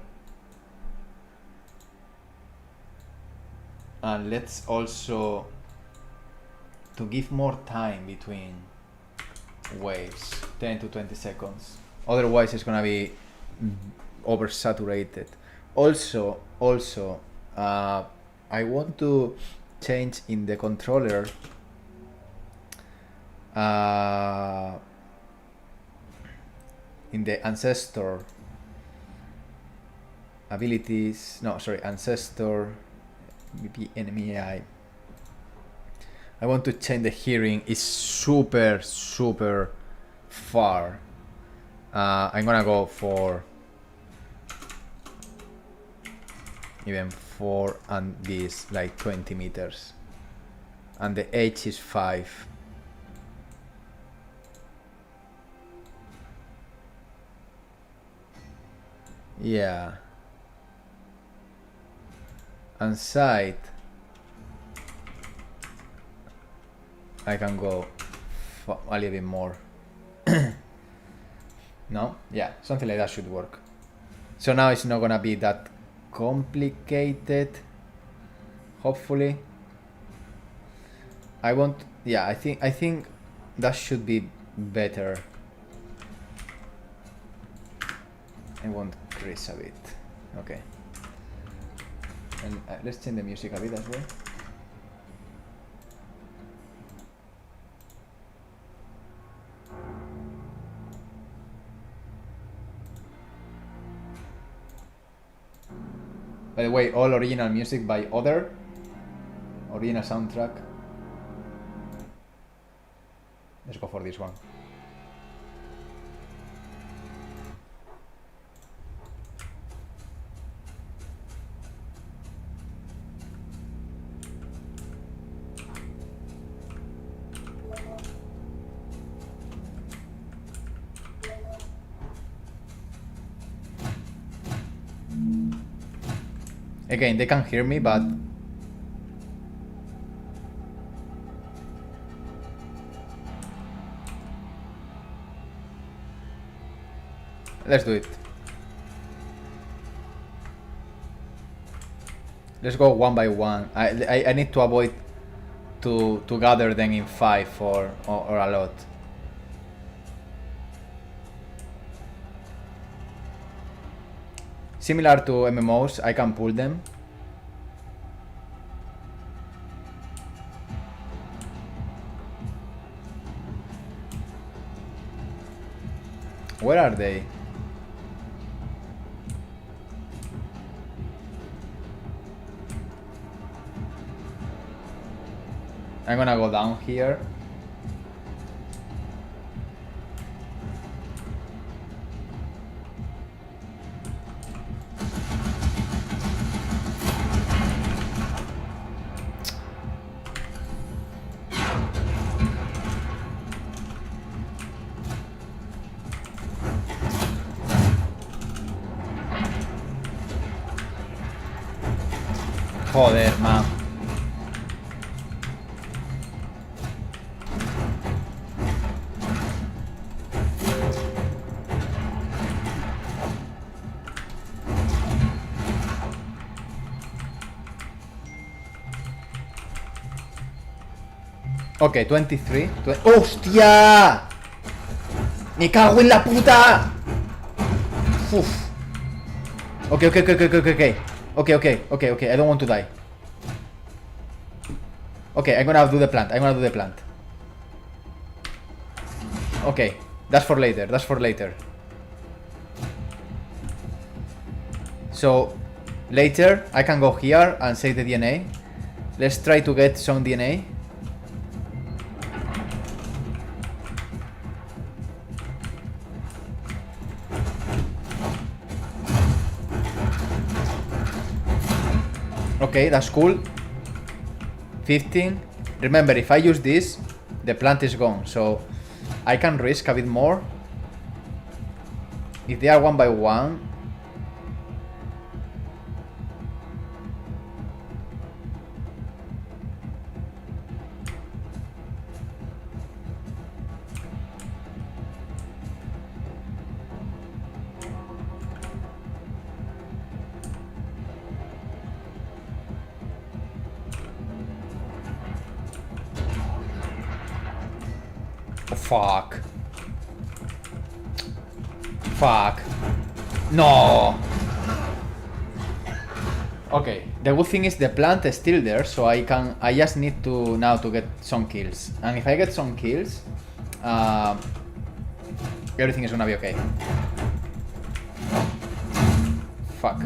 And let's also, to give more time between waves, 10 to 20 seconds. Otherwise, it's gonna be oversaturated. Also, I want to change in the controller in the ancestor abilities. No, sorry, ancestor enemy AI. I want to change the hearing. It's super far. I'm gonna go for even 4 and this like 20 meters, and the H is 5. Yeah, and sight I can go a little bit more. No? Yeah, something like that should work. So now it's not gonna be that complicated. Hopefully. Yeah, I think that should be better. I want Chris a bit. Okay. And let's change the music a bit as well. By the way, all original music by Other. Original soundtrack. Let's go for this one. Again, they can't hear me, but let's do it. Let's go one by one. I need to avoid to gather them in 5 or a lot. Similar to MMOs, I can pull them. Where are they? I'm gonna go down here. Joder, man. Ok, 23. ¡Hostia! ¡Me cago en la puta! Uf. Okay. Okay. I don't want to die. Okay, I'm gonna do the plant. Okay, that's for later. So, later, I can go here and save the DNA. Let's try to get some DNA. Okay, that's cool. 15. Remember, if I use this, the plant is gone, so I can risk a bit more. If they are one by one. Fuck. No. Okay, the good thing is the plant is still there, so I just need to now to get some kills. And if I get some kills, everything is gonna be okay. Fuck.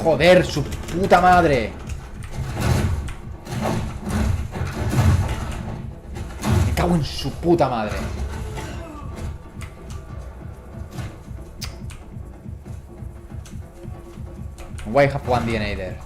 Joder, su puta madre. Me cago en su puta madre. Why I have one DNA there?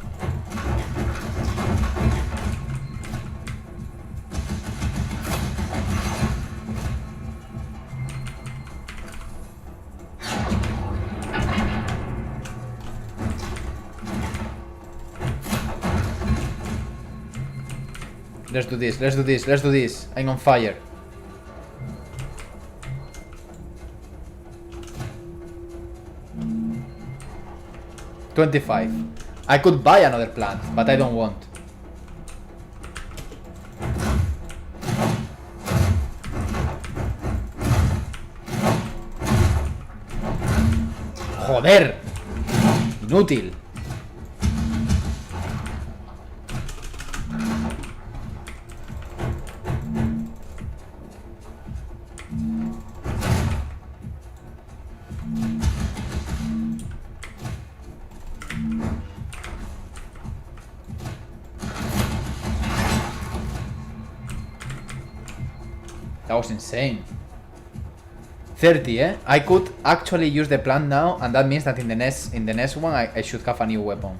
Let's do this, let's do this, let's do this. I'm on fire. $25. I could buy another plant, but I don't want. Joder. Inútil. That was insane. 30, eh? I could actually use the plant now, and that means that in the next one I should have a new weapon.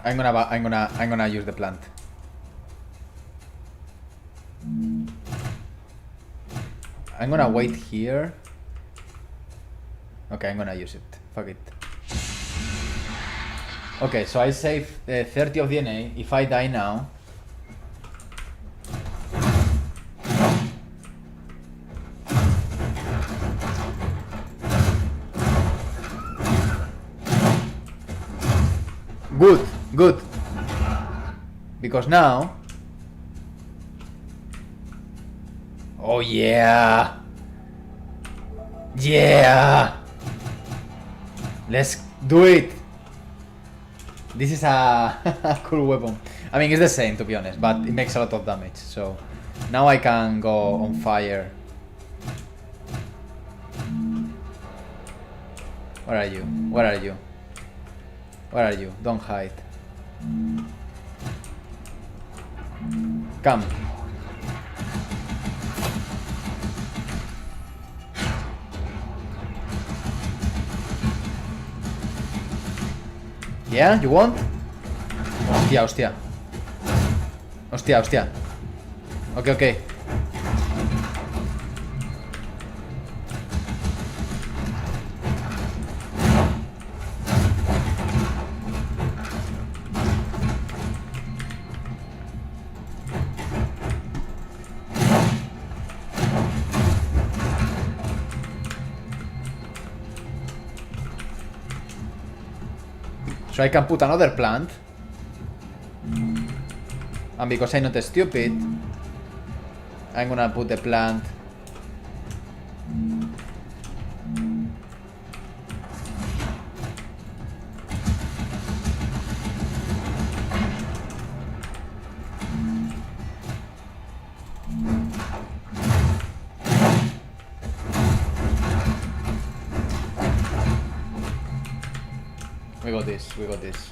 I'm gonna use the plant. I'm gonna wait here. Okay, I'm gonna use it. Fuck it. Okay, so I save 30 of DNA. If I die now... Good, good. Because now... Oh yeah! Yeah! Let's do it! This is a cool weapon. I mean, it's the same to be honest, but it makes a lot of damage, so... Now I can go on fire. Where are you? Where are you? Where are you? Don't hide. Come. Yeah, you want? Hostia, hostia. Hostia, hostia. Okay, okay. So I can put another plant. And because I'm not stupid, I'm gonna put the plant. We got this, we got this.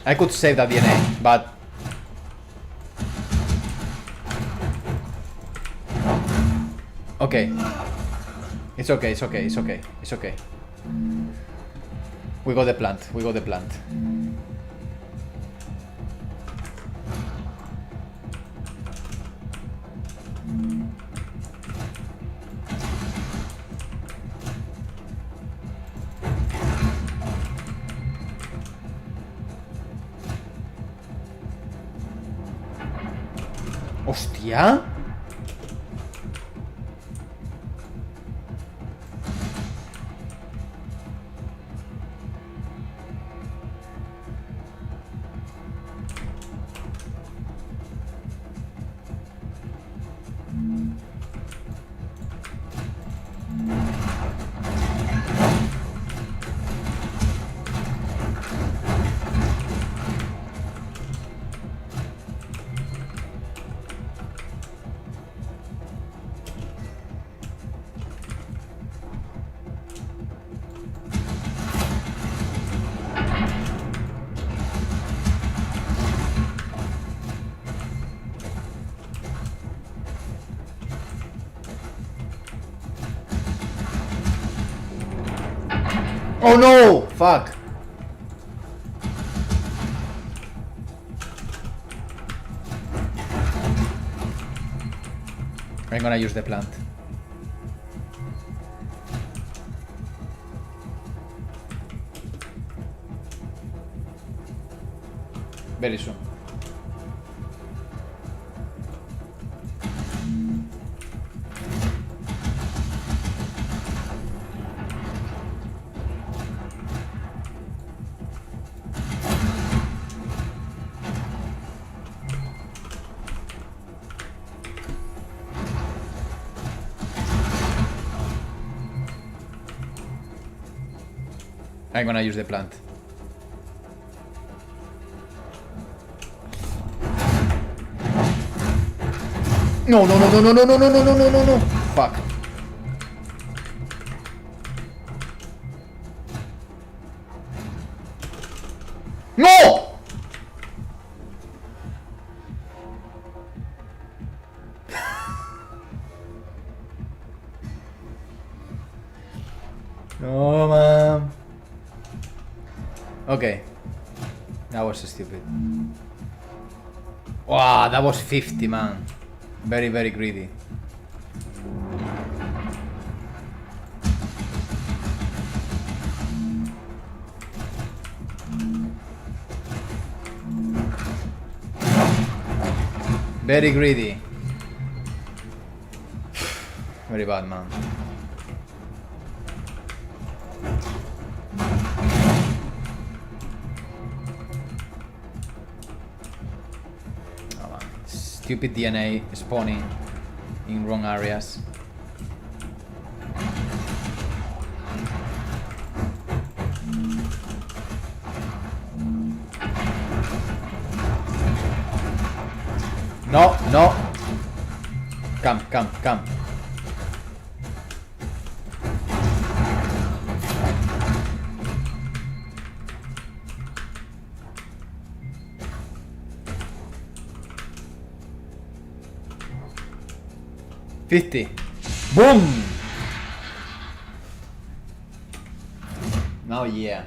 I could save that DNA, but... Okay. It's okay, it's okay, it's okay, it's okay. We got the plant, we got the plant. ¡Hostia! Oh no! Fuck! I'm gonna use the plant. Very soon. I'm gonna use the plant. No, no, no, no, no, no, no, no, no, no, no, no. Fuck. No! No, man. Okay. That was stupid. Wow, that was 50, man. Very, very greedy. Very greedy. Very bad, man. Oh, man. Stupid DNA spawning in wrong areas. No, no. Come, come, come. $50. Boom! Now, yeah.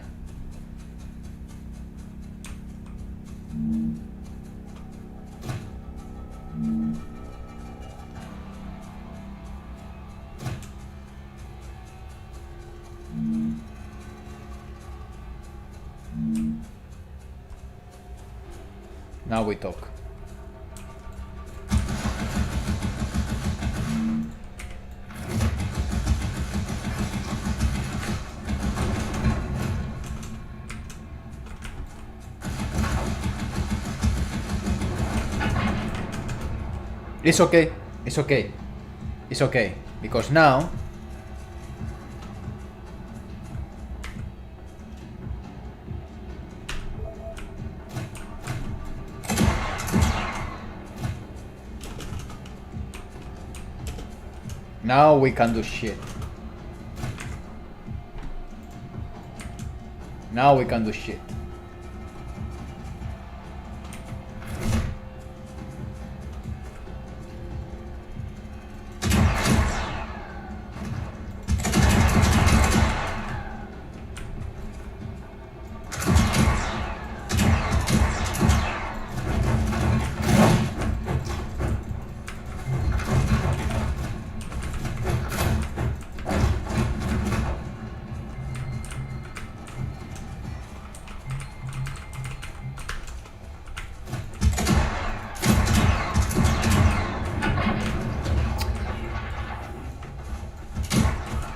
Now we talk. It's okay. It's okay. It's okay. Because now we can do shit. Now we can do shit.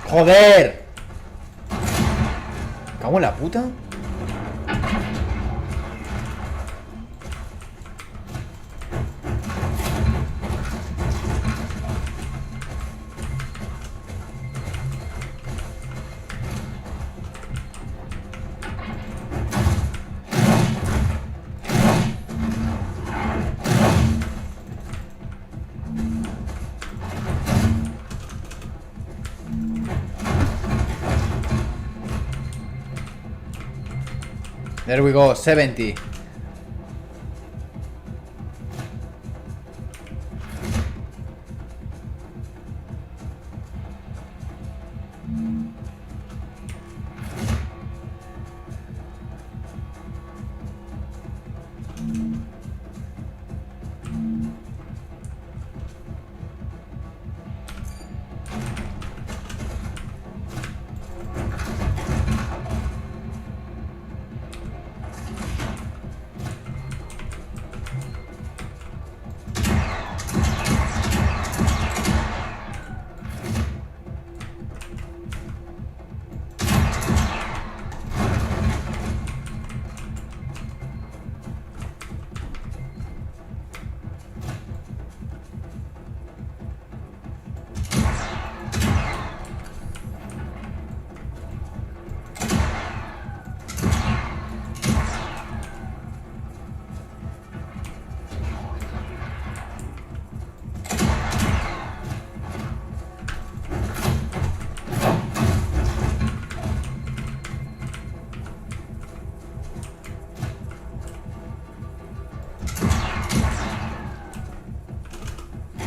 ¡Joder! ¿Cago en la puta? There we go, 70.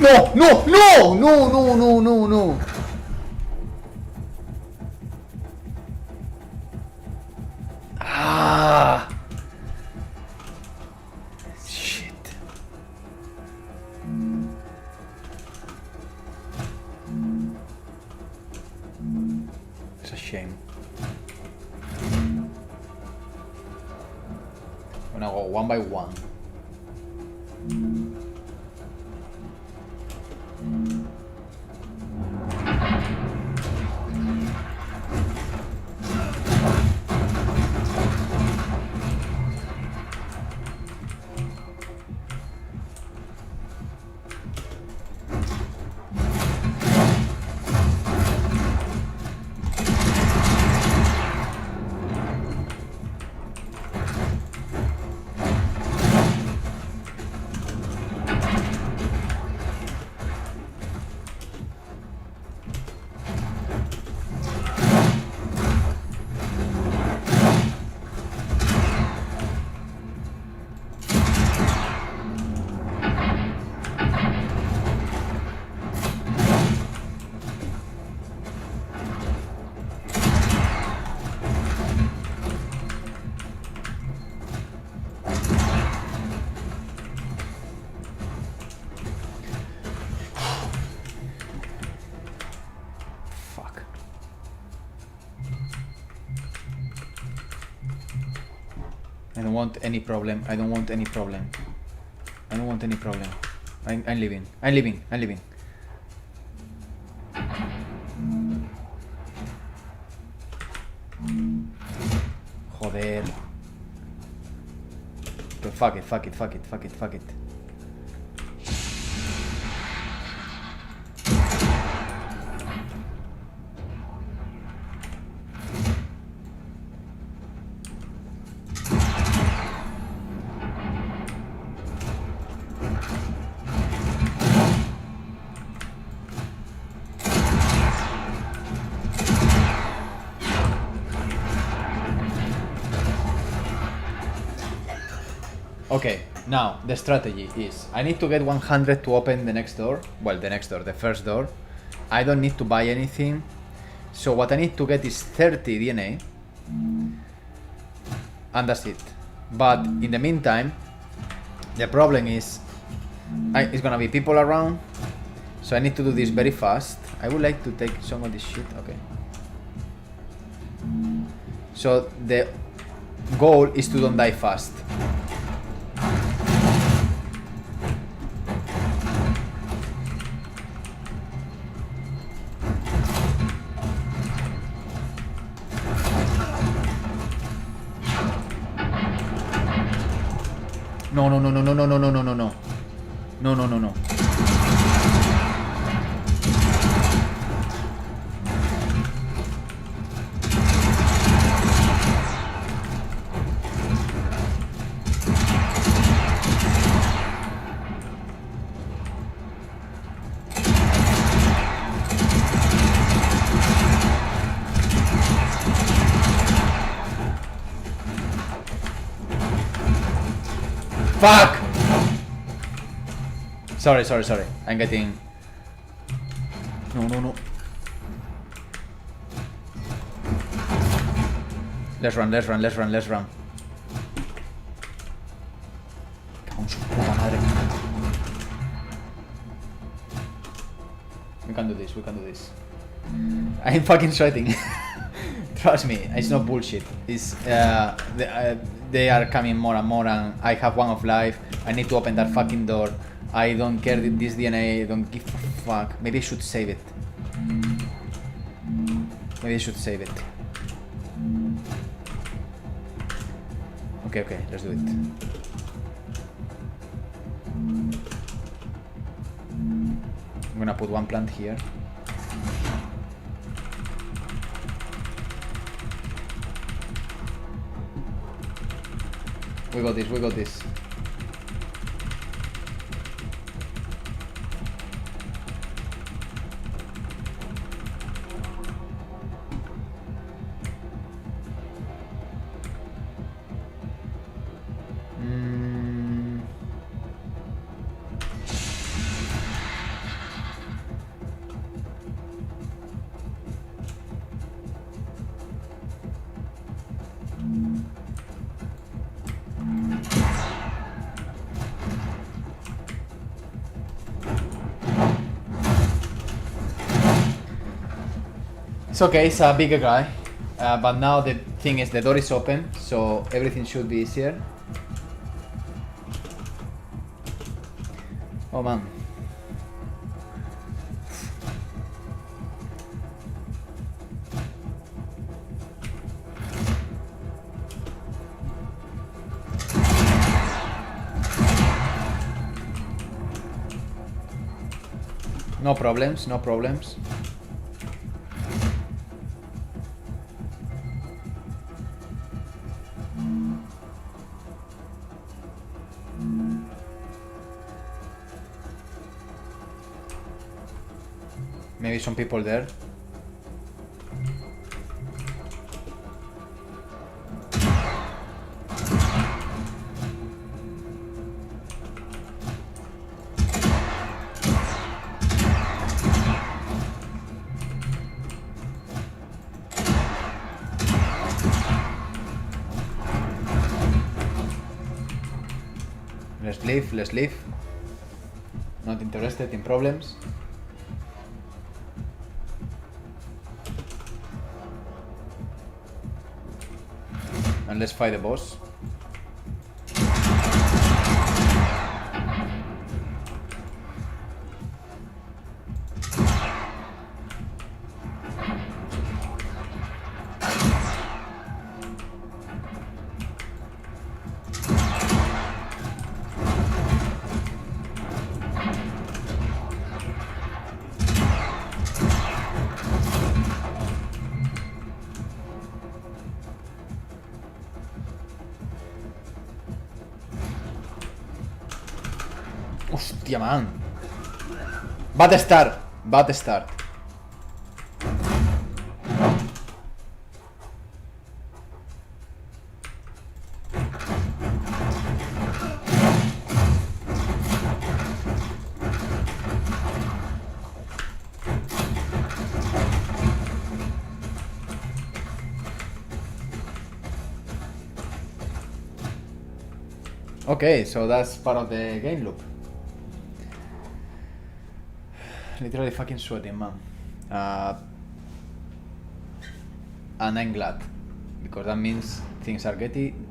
No, no, no, no, no, no, no, no. Ah. Shit. It's a shame. I'm gonna go one by one. I don't want any problem. I don't want any problem. I don't want any problem. I'm leaving. I'm leaving. I'm leaving. Joder. But fuck it, fuck it, fuck it, fuck it, fuck it. Okay, now the strategy is I need to get 100 to open the next door. Well, the next door, the first door. I don't need to buy anything. So what I need to get is 30 DNA. And that's it. But in the meantime, the problem is it's gonna be people around. So I need to do this very fast. I would like to take some of this shit. Okay. So the goal is to don't die fast. No, no, no, no, no, no, no, no, no, no, no. No, no, no, no. Fuck! Sorry, sorry, sorry. I'm getting... No, no, no. Let's run, let's run, let's run, let's run. Con su puta madre. We can do this, we can do this. I'm fucking sweating. Trust me, it's not bullshit. It's they are coming more and more, and I have one of life. I need to open that fucking door. I don't care this DNA. I don't give a fuck. Maybe I should save it. Maybe I should save it. Okay, okay, let's do it. I'm gonna put one plant here. We got this, we got this. It's okay, it's a bigger guy. But now the thing is the door is open, so everything should be easier. Oh man. No problems, no problems. Maybe some people there. Let's leave. Not interested in problems. And let's fight the boss. Hostia, man. Bad start. Okay, so that's part of the game loop. Literally fucking sweating, man. And I'm glad, because that means things are getting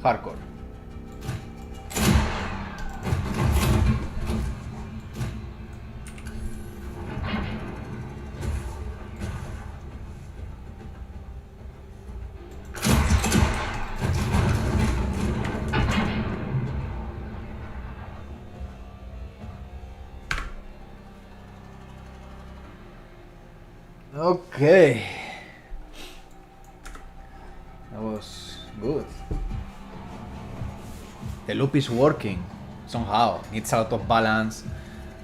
hardcore. Okay, that was good. The loop is working somehow. Needs a lot of balance.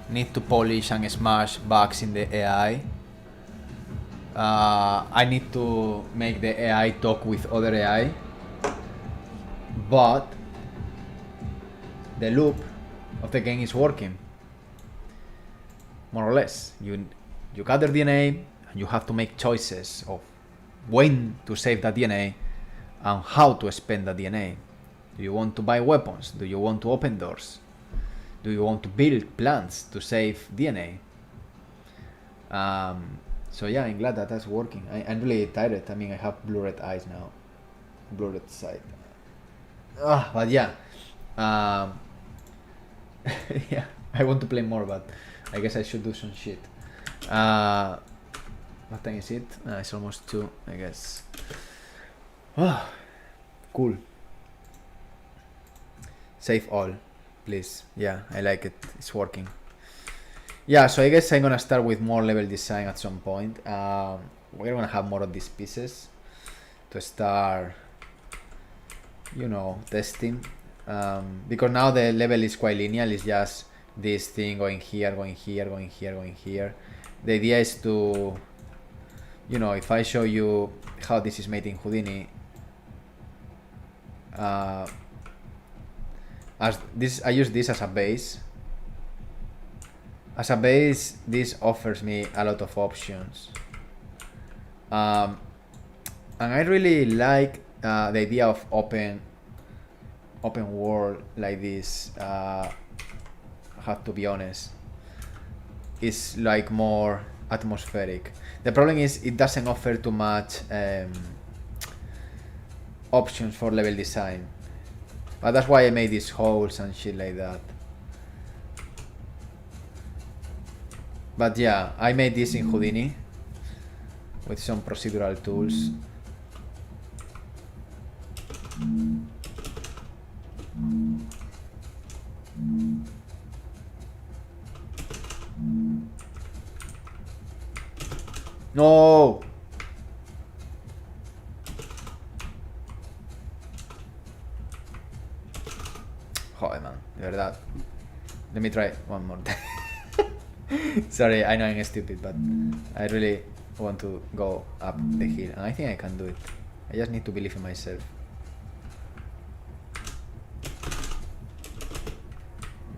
Need to polish and smash bugs in the AI. I need to make the AI talk with other AI. But the loop of the game is working. More or less. You gather DNA. You have to make choices of when to save the DNA and how to spend the DNA. Do you want to buy weapons? Do you want to open doors? Do you want to build plants to save DNA? So yeah, I'm glad that that's working. I'm really tired. I mean, I have blurred eyes now. Blurred sight. But yeah. Yeah, I want to play more, but I guess I should do some shit. What time is it? It's almost 2, I guess. Cool. Save all, please. Yeah, I like it. It's working. Yeah, so I guess I'm gonna start with more level design at some point. We're gonna have more of these pieces to start, you know, testing. Because now the level is quite linear. It's just this thing going here, going here, going here, going here. The idea is to, you know, if I show you how this is made in Houdini, as this, I use this as a base. As a base, this offers me a lot of options. And I really like the idea of open world like this. I have to be honest. It's like more atmospheric. The problem is it doesn't offer too much options for level design. But that's why I made these holes and shit like that. But yeah, I made this in Houdini with some procedural tools. No! Joder, man, de verdad. Let me try one more time. Sorry, I know I'm stupid, but I really want to go up the hill, and I think I can do it. I just need to believe in myself.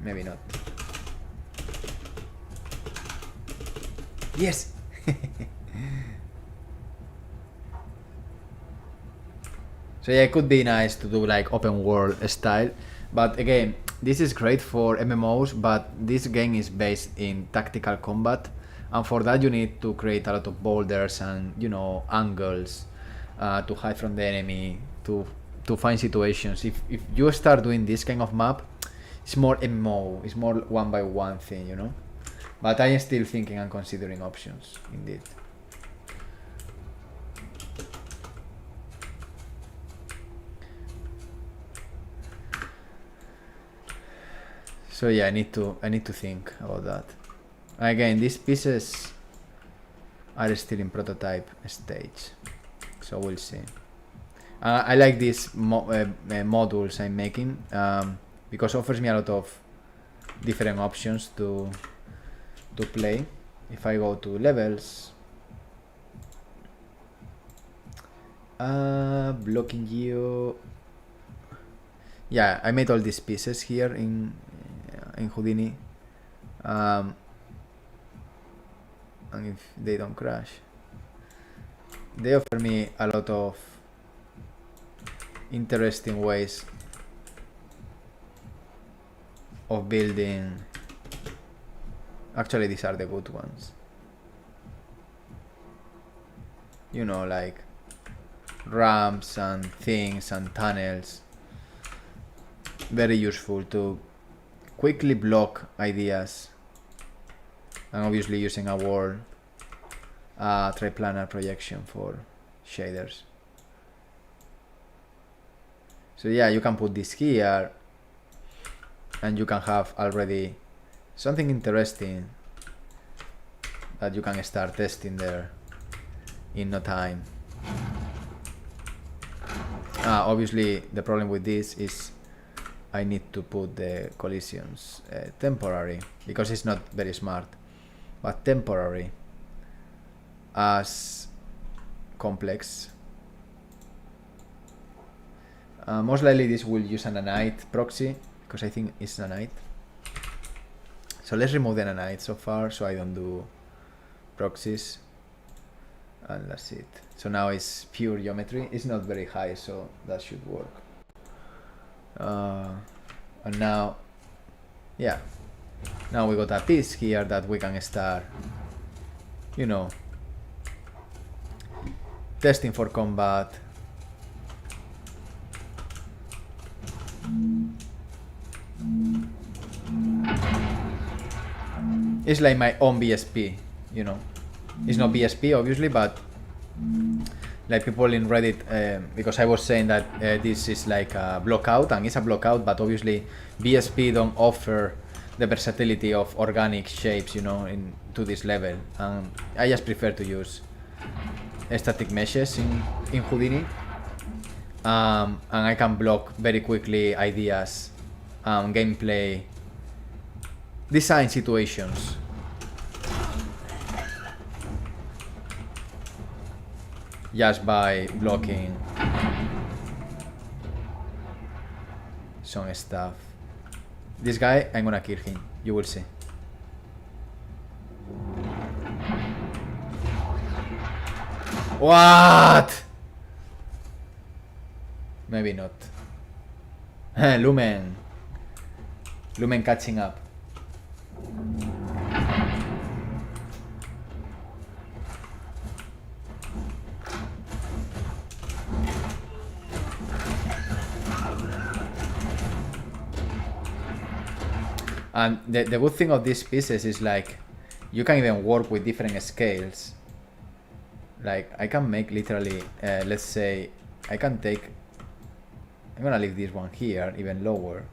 Maybe not. Yes! So yeah, it could be nice to do like open world style, but again, this is great for MMOs, but this game is based in tactical combat, and for that you need to create a lot of boulders and, you know, angles to hide from the enemy, to find situations. If you start doing this kind of map, it's more MMO, it's more one by one thing, you know. But I am still thinking and considering options, indeed. So yeah, I need to think about that. Again, these pieces are still in prototype stage, so we'll see. I like these modules I'm making because it offers me a lot of different options to play. If I go to levels, blocking you. Yeah, I made all these pieces here in Houdini, and if they don't crash, they offer me a lot of interesting ways of building. Actually, these are the good ones, you know, like ramps and things and tunnels. Very useful to quickly block ideas, and obviously using a world triplanar projection for shaders. So yeah, you can put this here and you can have already something interesting that you can start testing there in no time. Obviously the problem with this is I need to put the collisions temporary, because it's not very smart, but temporary as complex. Most likely this will use an nanite proxy, because I think it's nanite. So let's remove the nanite so far, so I don't do proxies, and that's it. So now it's pure geometry. It's not very high, so that should work. And now, yeah, now we got a piece here that we can start, you know, testing for combat. It's like my own BSP, you know. It's not BSP obviously, but like people in Reddit, because I was saying that this is like a blockout, and it's a blockout, but obviously BSP don't offer the versatility of organic shapes, you know, to this level, and I just prefer to use static meshes in Houdini, and I can block very quickly ideas, gameplay, design situations. Just by blocking some stuff. This guy, I'm gonna kill him. You will see. What? Maybe not. Lumen catching up. And the good thing of these pieces is like you can even work with different scales. Like I can make literally, let's say, I can take, I'm gonna leave this one here even lower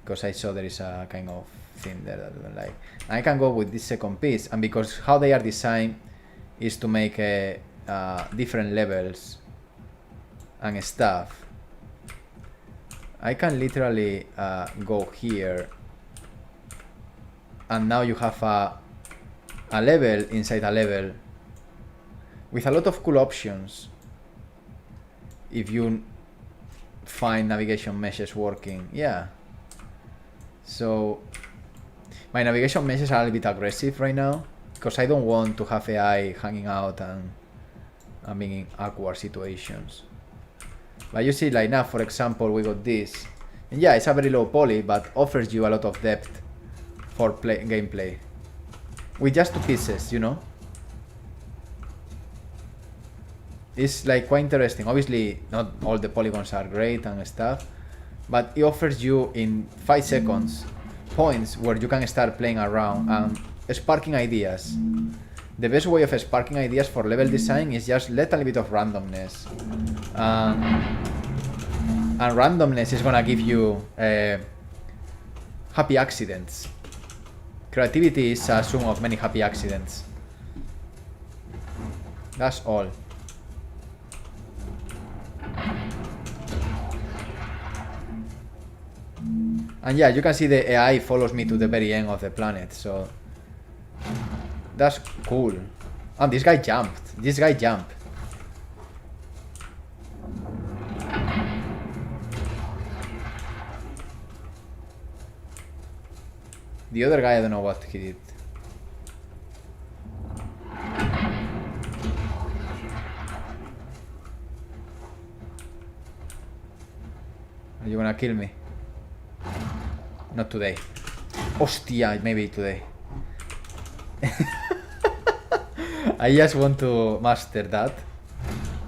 because I saw there is a kind of thing there that I don't like. And I can go with this second piece, and because how they are designed is to make different levels and stuff, I can literally go here, and now you have a level inside a level with a lot of cool options if you find navigation meshes working. Yeah. So my navigation meshes are a little bit aggressive right now because I don't want to have AI hanging out and being in awkward situations. But you see, like now, for example, we got this, and yeah, it's a very low poly, but offers you a lot of depth for gameplay with just 2 pieces, you know. It's like quite interesting. Obviously, not all the polygons are great and stuff, but it offers you in 5 seconds points where you can start playing around and sparking ideas. The best way of sparking ideas for level design is just let a little bit of randomness. And randomness is gonna give you happy accidents. Creativity is a sum of many happy accidents. That's all. And yeah, you can see the AI follows me to the very end of the planet, so that's cool. And this guy jumped. This guy jumped. The other guy, I don't know what he did. Are you gonna kill me? Not today. Hostia, maybe today. I just want to master that.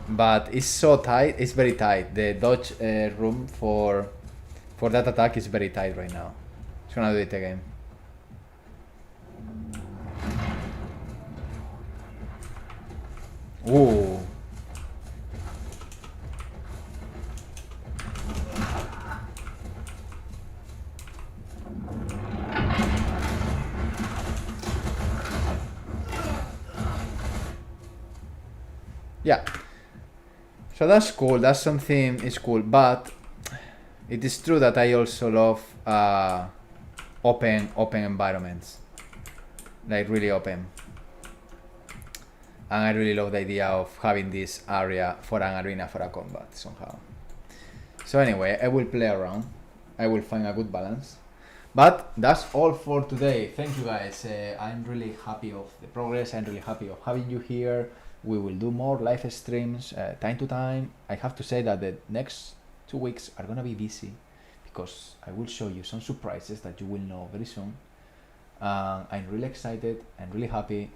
But it's so tight, it's very tight. The dodge room for that attack is very tight right now. Just gonna do it again. Ooh. Yeah. So that's cool. That's something is cool, but it is true that I also love open environments, like really open. And I really love the idea of having this area for an arena for a combat somehow. So anyway, I will play around. I will find a good balance. But that's all for today. Thank you guys. I'm really happy of the progress. I'm really happy of having you here. We will do more live streams time to time. I have to say that the next 2 weeks are gonna be busy because I will show you some surprises that you will know very soon. I'm really excited. I'm really happy.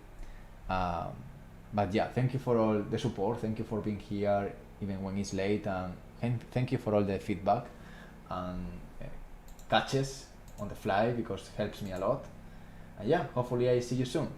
But yeah, thank you for all the support. Thank you for being here even when it's late, and thank you for all the feedback and catches on the fly because it helps me a lot. And yeah, hopefully I see you soon.